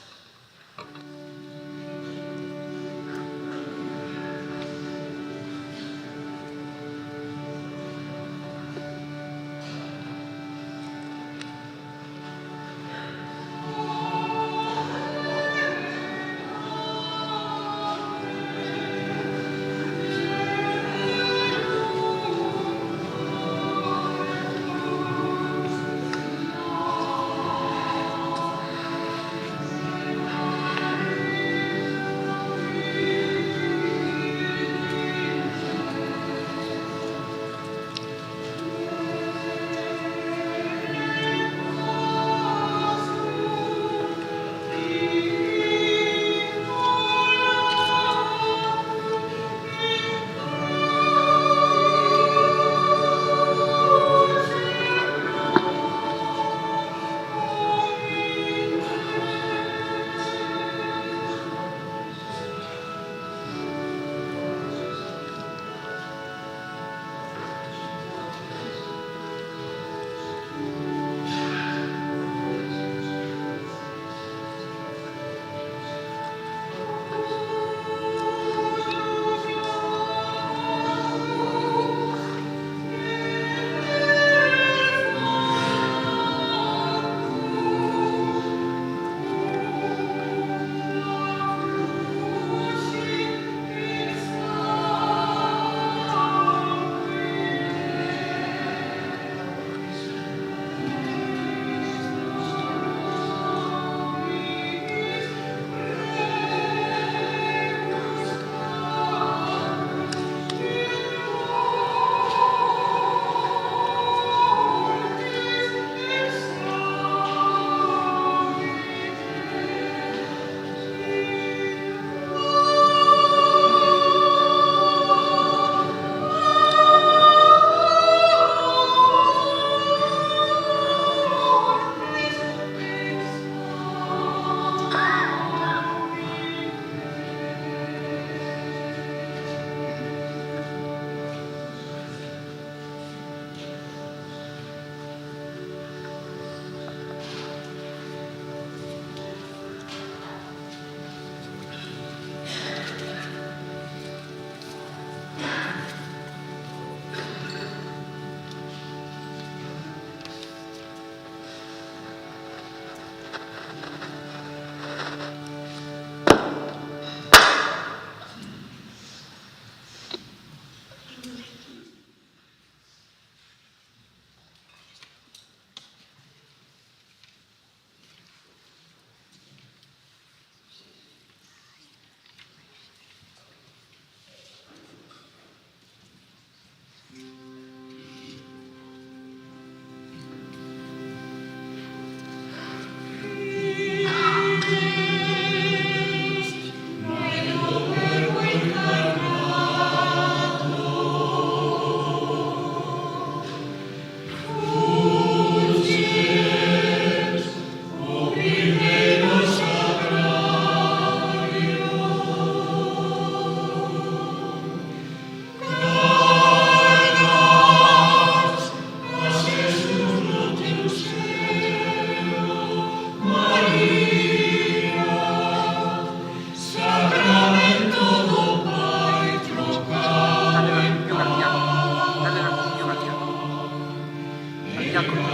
Divina Cruz.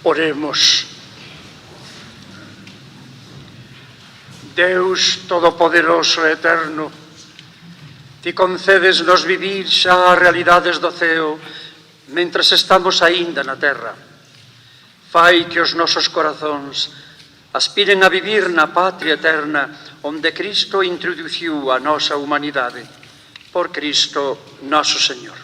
Oremos. Deus Todopoderoso e Eterno, ti concédesnos vivir xa as realidades do ceo mentres estamos aínda na terra. Fai que os nosos corazóns aspiren a vivir na patria eterna onde Cristo introduciu a nosa humanidade. Por Cristo noso Señor.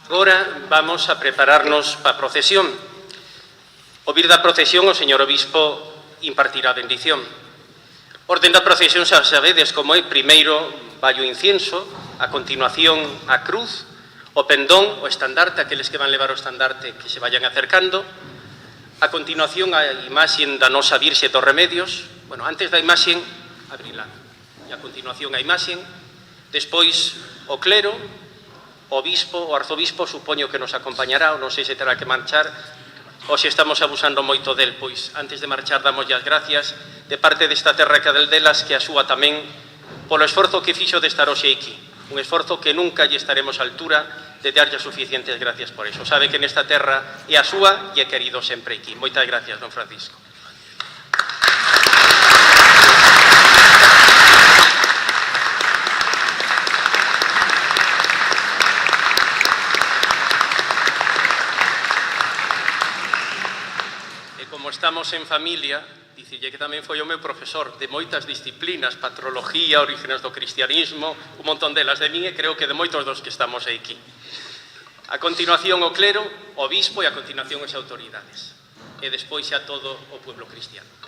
Agora vamos a prepararnos para a procesión. Ao vir da procesión, o señor obispo impartirá a bendición. Orden da procesión xa sabedes como é: primeiro vai o incienso, a continuación a cruz, o pendón, o estandarte, aqueles que van levar o estandarte que se vayan acercando, a continuación a imaxe da nosa Virxe dos Remedios, bueno, antes da imaxe, abrila, e a continuación a imaxe, despois o clero, o obispo, o arzobispo, supoño que nos acompañará, ou non sei se terá que marchar, ou se estamos abusando moito del, pois antes de marchar damos as gracias de parte desta terra que delas, que a súa tamén, polo esforzo que fixo de estar hoxe aquí, un esforzo que nunca lle estaremos á altura de darlle suficientes gracias por eso. Sabe que nesta terra é a súa e é querido sempre aquí. Moitas gracias, don Francisco. Estamos en familia, dicirlle que tamén foi o meu profesor de moitas disciplinas, patrología, orígenes do cristianismo, un montón delas de min e creo que de moitos dos que estamos aquí. A continuación o clero, o obispo e a continuación as autoridades. E despois xa todo o pueblo cristiano.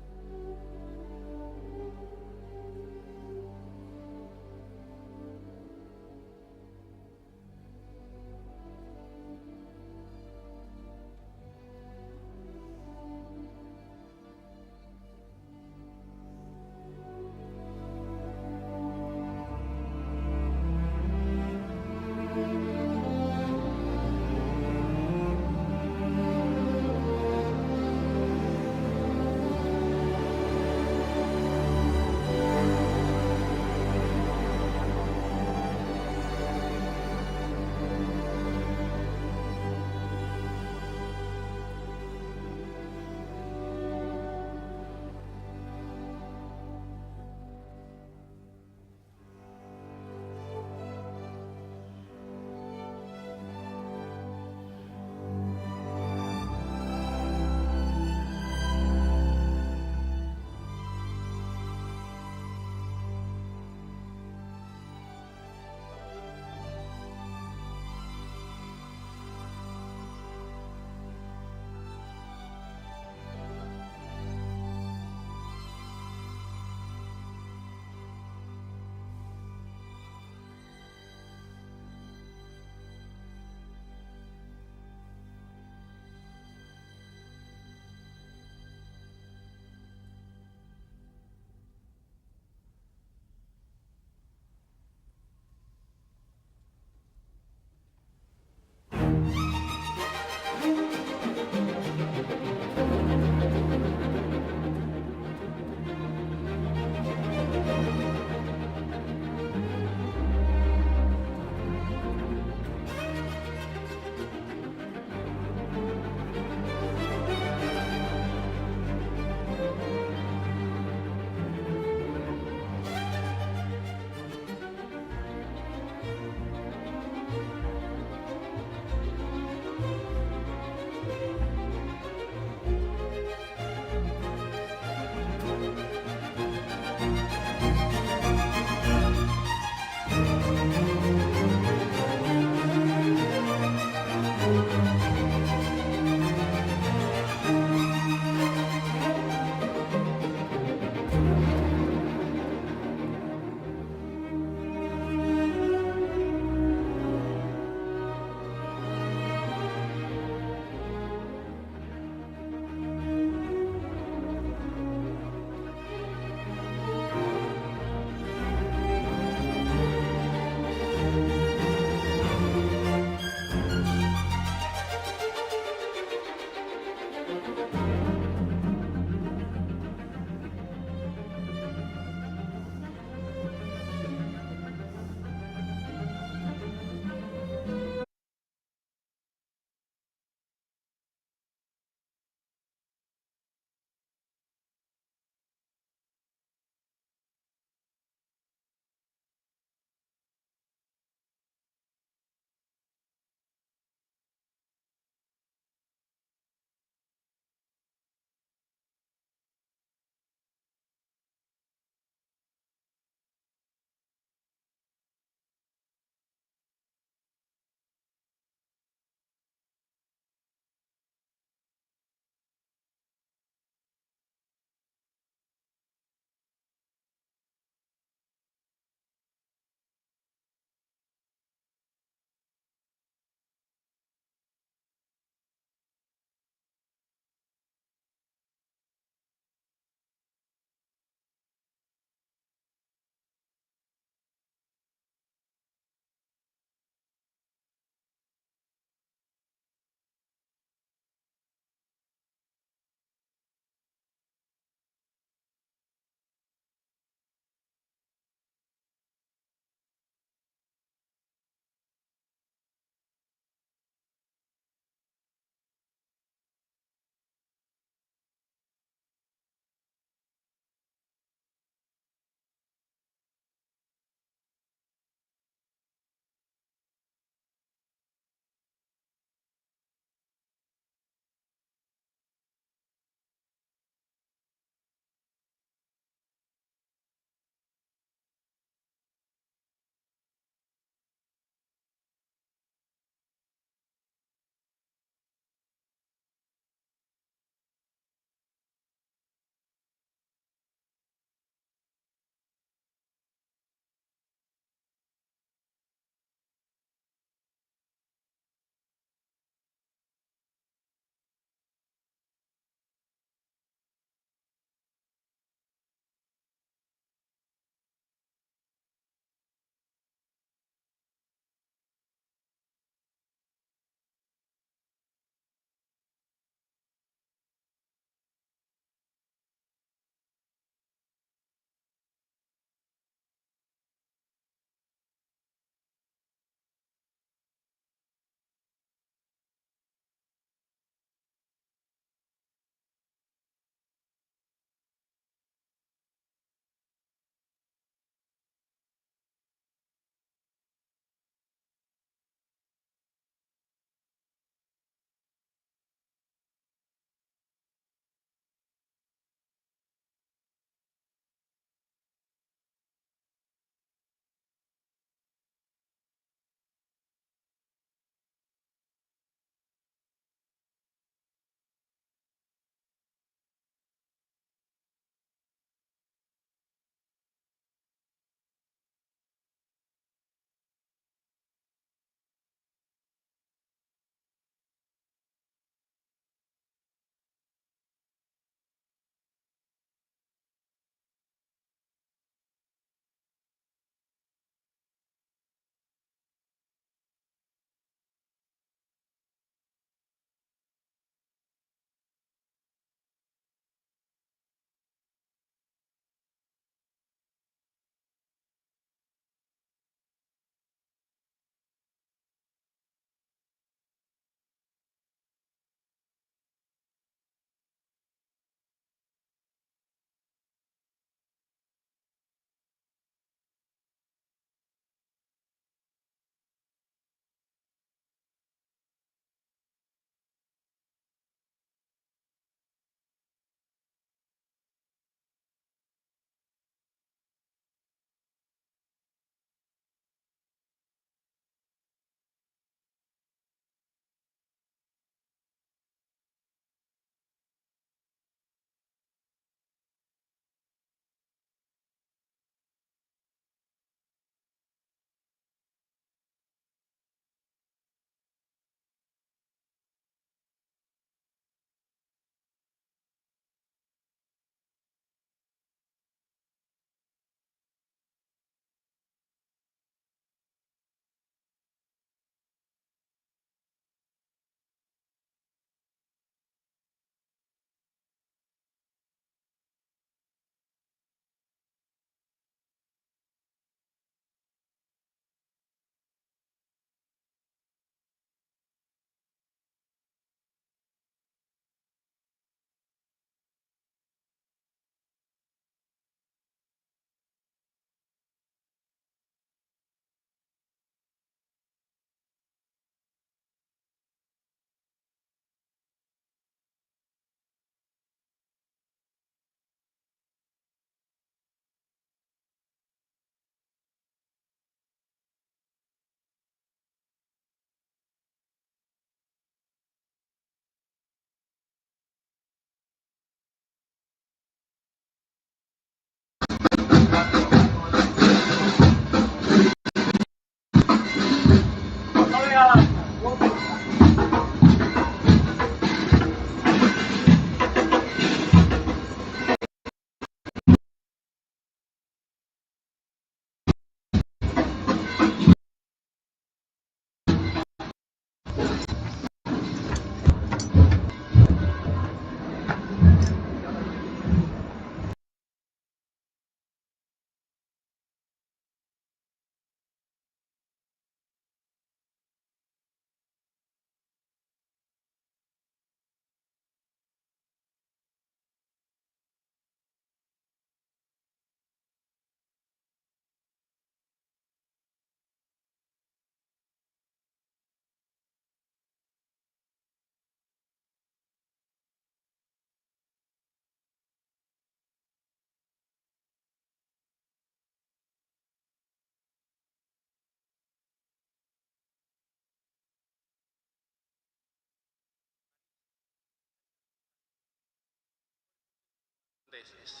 veces.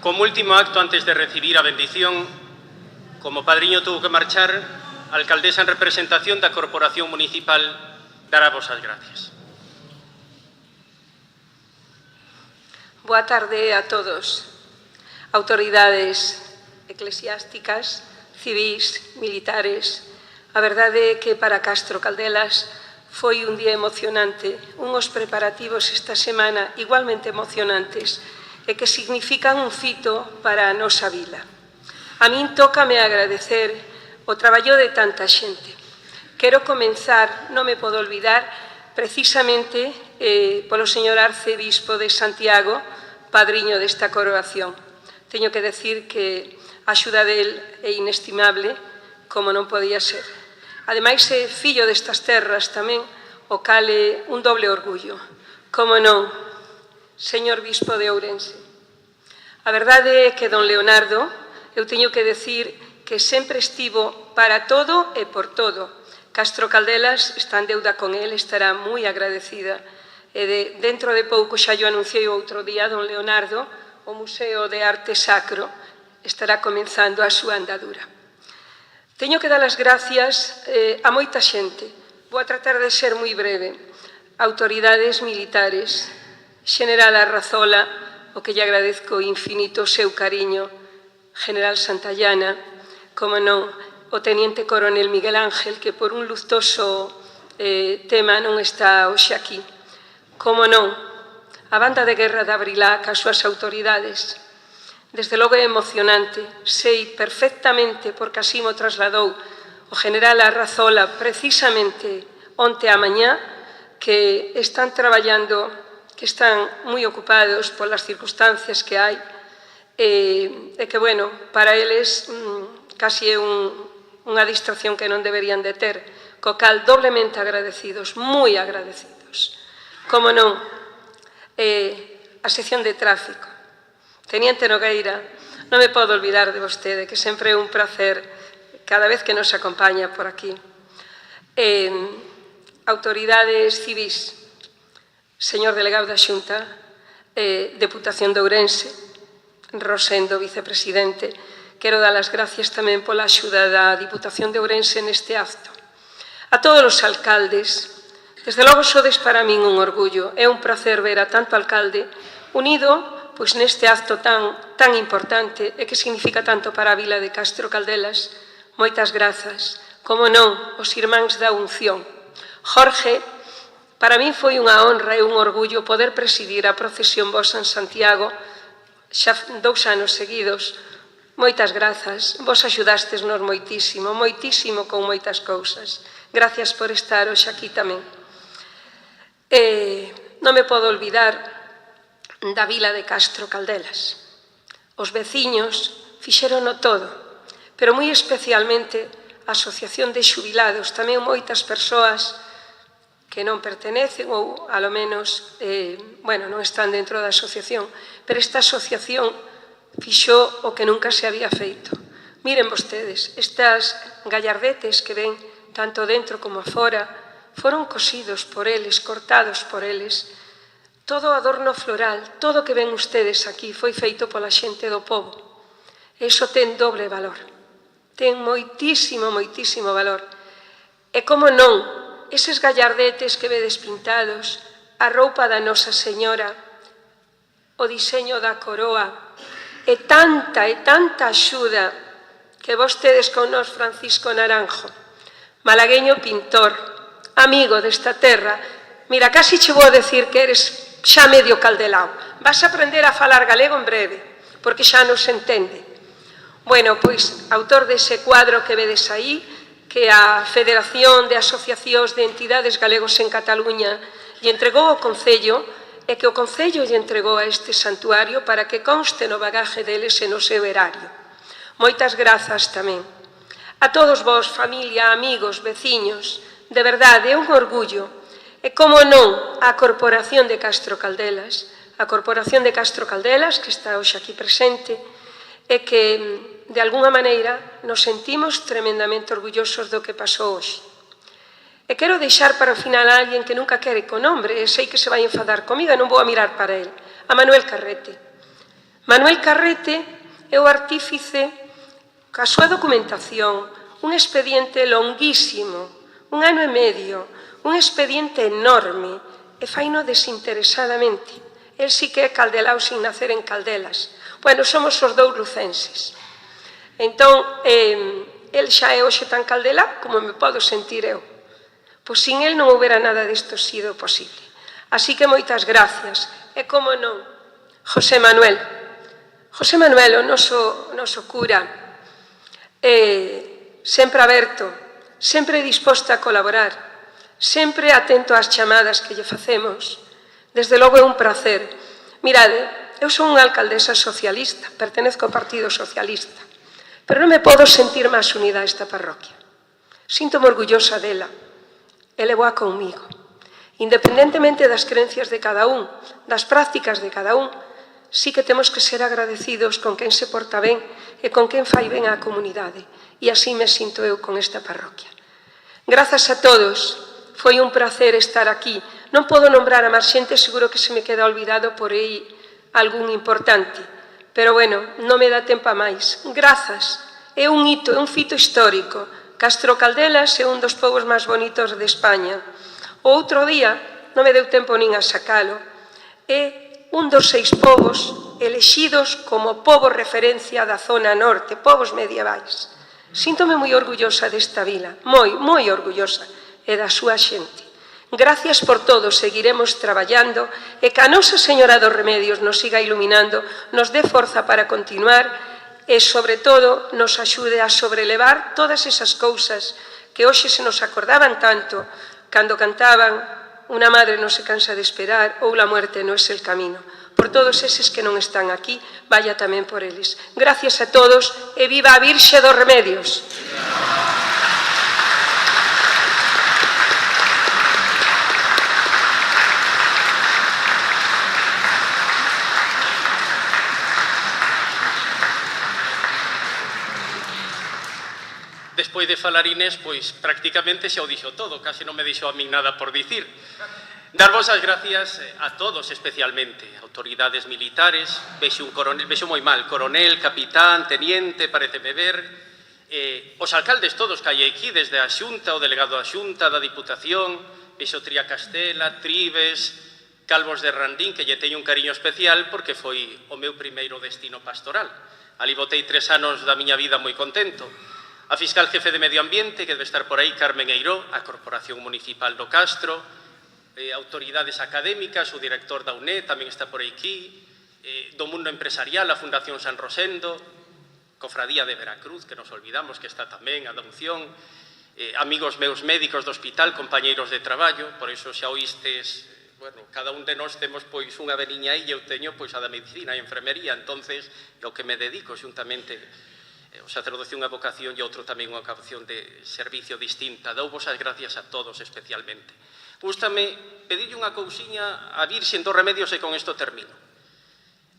Como último acto antes de recibir a bendición, como padriño tuvo que marchar, a alcaldesa en representación da Corporación Municipal dará vos as gracias. Boa tarde a todos, autoridades eclesiásticas, civís, militares. A verdade é que para Castro Caldelas foi un día emocionante, unhos preparativos esta semana igualmente emocionantes e que significan un fito para a nosa vila. A min tócame agradecer o traballo de tanta xente. Quero comenzar, non me podo olvidar, precisamente polo señor arcebispo de Santiago, padriño desta coroación. Teño que decir que a axuda del é inestimable, como non podía ser. Ademais, é fillo destas terras tamén, o cal é un doble orgullo. Como non, señor bispo de Ourense. A verdade é que don Leonardo, eu teño que decir que sempre estivo para todo e por todo. Castro Caldelas está en deuda con el, estará moi agradecida. E dentro de pouco, xa yo anunciei outro día, don Leonardo, o Museo de Arte Sacro estará comenzando a súa andadura. Teño que dar as gracias a moita xente. Vou a tratar de ser moi breve. Autoridades militares, General Arrazola, o que lle agradezco infinito o seu cariño, General Santallana, como non, o Teniente Coronel Miguel Ángel, que por un lustoso tema non está hoxe aquí. Como non, a banda de guerra de Abrilac, as súas autoridades. Desde logo é emocionante, sei perfectamente, porque así mo trasladou o General Arrazola precisamente onte a mañá, que están traballando, que están moi ocupados polas circunstancias que hai, e que, bueno, para eles casi é unha distracción que non deberían de ter, co cal doblemente agradecidos, moi agradecidos. Como non, a sección de tráfico. Teniente Nogueira, non me podo olvidar de vostede, que sempre é un placer cada vez que nos acompaña por aquí. Autoridades civís, señor delegado da Xunta, Deputación de Ourense, Rosendo, vicepresidente, quero dar as gracias tamén pola axuda da Diputación de Ourense neste acto. A todos os alcaldes, desde logo sodes para min un orgullo, é un placer ver a tanto alcalde unido pois neste acto tan importante e que significa tanto para a vila de Castro Caldelas. Moitas grazas. Como non, os irmáns da unción. Jorge, Para min foi unha honra e un orgullo poder presidir a procesión vosa en Santiago xa 2 anos seguidos. Moitas grazas, vos axudastesnos moitísimo, moitísimo con moitas cousas. Gracias por estar hoxe aquí tamén. Non me podo olvidar da vila de Castro Caldelas. Os veciños fixérono todo, pero moi especialmente a Asociación de Xubilados, tamén moitas persoas que non pertenecen ou, alo menos, non están dentro da asociación, pero esta asociación fixo o que nunca se había feito. Miren vostedes, estas gallardetes que ven tanto dentro como afora, foron cosidos por eles, cortados por eles. Todo o adorno floral, todo o que ven ustedes aquí foi feito pola xente do pobo. Iso ten doble valor. Ten moitísimo, moitísimo valor. E como non, eses gallardetes que vedes pintados, a roupa da Nosa Señora, o diseño da coroa, e tanta axuda que vos tedes con nos Francisco Naranjo, malagueño pintor, amigo desta terra. Mira, casi che vou a decir que eres xa medio caldelao. Vas a aprender a falar galego en breve, porque xa nos entende. Bueno, pois, autor dese cuadro que vedes aí, que a Federación de Asociacións de Entidades Galegos en Cataluña lle entregou ao Concello e que o Concello lle entregou a este santuario para que conste no bagaje deles e no seu erario. Moitas grazas tamén. A todos vos, familia, amigos, veciños, de verdade, é un orgullo. E como non, a Corporación de Castro Caldelas, que está hoxe aquí presente, e que, de alguna maneira, nos sentimos tremendamente orgullosos do que pasou hoxe. E quero deixar para o final a alguén que nunca quere co nombre, e sei que se vai enfadar comigo e non vou a mirar para él, a Manuel Carrete. Manuel Carrete é o artífice, ca súa documentación, un expediente longuísimo, 1 ano e medio, un expediente enorme, e faino desinteresadamente. El sí que é caldelao sin nacer en Caldelas. Bueno, somos os dous lucenses. Entón, el xa é hoxe tan caldelao como me podo sentir eu. Pois sin el non houbera nada disto sido posible. Así que moitas gracias. E como non, José Manuel. José Manuel, o noso cura, sempre aberto, sempre disposto a colaborar, sempre atento ás chamadas que lle facemos. Desde logo é un prazer. Mirade, eu son unha alcaldesa socialista, pertenezco ao Partido Socialista, pero non me podo sentir máis unida a esta parroquia. Síntome orgullosa dela, e levoa comigo. Independentemente das creencias de cada un, das prácticas de cada un, sí que temos que ser agradecidos con quen se porta ben e con quen fai ben á comunidade. E así me sinto eu con esta parroquia. Grazas a todos, foi un placer estar aquí. Non podo nombrar a máis xente, seguro que se me queda olvidado por aí algún importante, pero bueno, non me dá tempo a máis. Grazas, é un hito, é un fito histórico. Castro Caldelas é un dos povos máis bonitos de España. O outro día, non me deu tempo nin a sacalo, é un dos 6 povos elexidos como pobo referencia da zona norte, povos medievais. Síntome moi orgullosa desta vila, moi orgullosa, e da súa xente. Gracias por todo, seguiremos traballando e que a Nosa Señora dos Remedios nos siga iluminando, nos dé forza para continuar e, sobre todo, nos axude a sobrelevar todas esas cousas que hoxe se nos acordaban tanto cando cantaban "Una madre non se cansa de esperar" ou "La muerte no es el camino". Por todos eses que non están aquí, vaya tamén por eles. Gracias a todos e viva a Virxe dos Remedios. Despois de falar Inés, pois prácticamente xa o dixo todo, case non me deixou a min nada por dicir. Darvos as gracias a todos, especialmente, autoridades militares, vexo un coronel, vexo moi mal, coronel, capitán, teniente, pareceme ver, os alcaldes todos que hai aquí, desde a Xunta, o delegado da Xunta, da Diputación, vexo Tría Castela, Tribes, Calvos de Randín, que lle teño un cariño especial porque foi o meu primeiro destino pastoral. Ali botei 3 anos da miña vida moi contento. A fiscal jefe de Medio Ambiente, que debe estar por aí, Carmen Eiró, a Corporación Municipal do Castro, autoridades académicas, o director da UNED tamén está por aquí, do mundo empresarial, a Fundación San Rosendo, Cofradía de Veracruz, que nos olvidamos que está tamén, a da Unción, amigos meus médicos do hospital, compañeiros de traballo, por iso xa oístes, bueno, cada un de nós temos pois unha veniña aí, eu teño pois a da medicina e enfermería, entonces, o que me dedico xuntamente, o sacerdocio unha vocación e outro tamén unha vocación de servicio distinta. Douvos as gracias a todos especialmente. Gústame pedirlle unha cousiña a Virxen dos Remedios e con isto termino.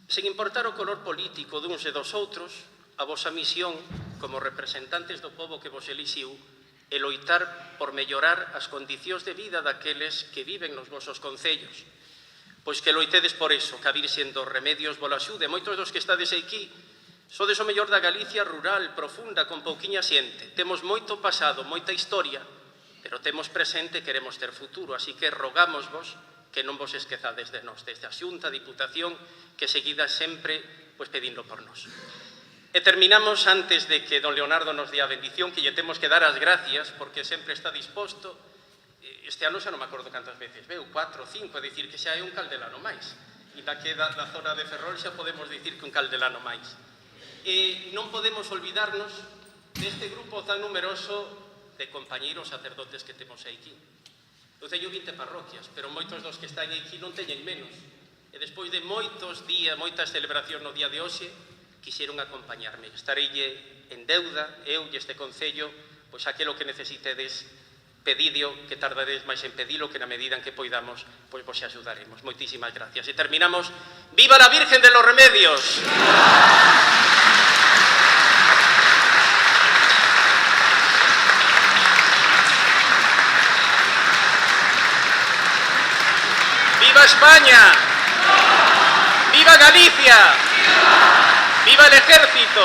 Sen importar o color político duns e dos outros, a vosa misión como representantes do povo que vos elixiu e loitar por mellorar as condicións de vida daqueles que viven nos vosos concellos. Pois que loitedes por eso, que a Virxen dos Remedios vos axude. Moitos dos que estades aquí sodes o mellor da Galicia rural, profunda, con pouquiña xente. Temos moito pasado, moita historia, pero temos presente e queremos ter futuro, así que rogámosvos que non vos esquezades de nós, desde a Xunta, a Diputación, que seguida sempre pois, pedindo por nós. E terminamos antes de que don Leonardo nos dé a bendición, que lle temos que dar as gracias, porque sempre está disposto. Este ano xa non me acordo cantas veces veu, 4 ou 5, é dicir que xa é un caldelano máis. E da que da zona de Ferrol xa podemos dicir que un caldelano máis. E non podemos olvidarnos deste grupo tan numeroso de compañeiros sacerdotes que temos aquí. Eu teño 20 parroquias, pero moitos dos que están aquí non teñen menos. E despois de moitos días, moitas celebracións no día de hoxe, quixeron acompañarme. Estareille en deuda, eu e este Concello, pois aquilo que necesitedes, pedidio, que tardaredes máis en pedilo, que na medida en que poidamos, pois vos axudaremos. Moitísimas gracias. E terminamos. ¡Viva la Virgen de los Remedios! ¡Viva España! ¡Viva Galicia! ¡Viva el ejército!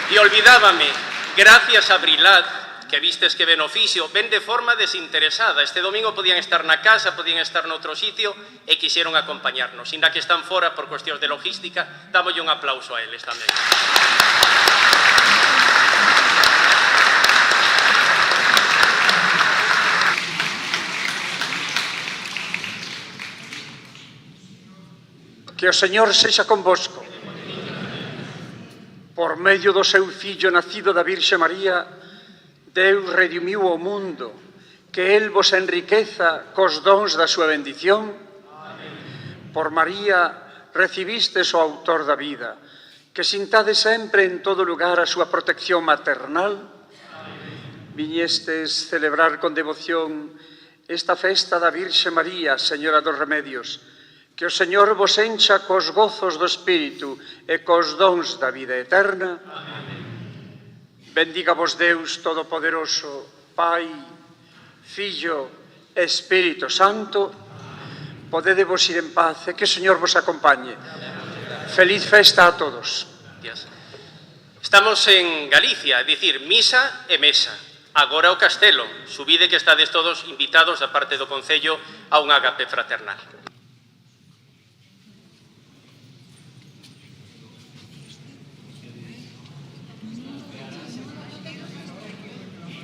Y olvidábame, gracias a Brilat, que vistes que ven oficio, ven de forma desinteresada. Este domingo podían estar na casa, podían estar noutro sitio e quixeron acompañarnos. Inda que están fora por cuestións de logística, dámolle un aplauso a eles tamén. Que o Señor sexa convosco. Por medio do seu Fillo nacido da Virxe María, Deus redimiu o mundo, que El vos enriqueza cos dons da súa bendición. Por María recibistes o autor da vida, que sintade sempre en todo lugar a súa protección maternal. Viñestes celebrar con devoción esta festa da Virxe María, Señora dos Remedios. Que o Señor vos encha cos gozos do Espírito e cos dons da vida eterna. Bendiga vos Deus Todopoderoso, Pai, Fillo e Espírito Santo. Podedevos ir en paz e que o Señor vos acompañe. Feliz festa a todos. Estamos en Galicia, é dicir, misa e mesa. Agora o castelo. Subide que estades todos invitados da parte do Concello a un ágape fraternal.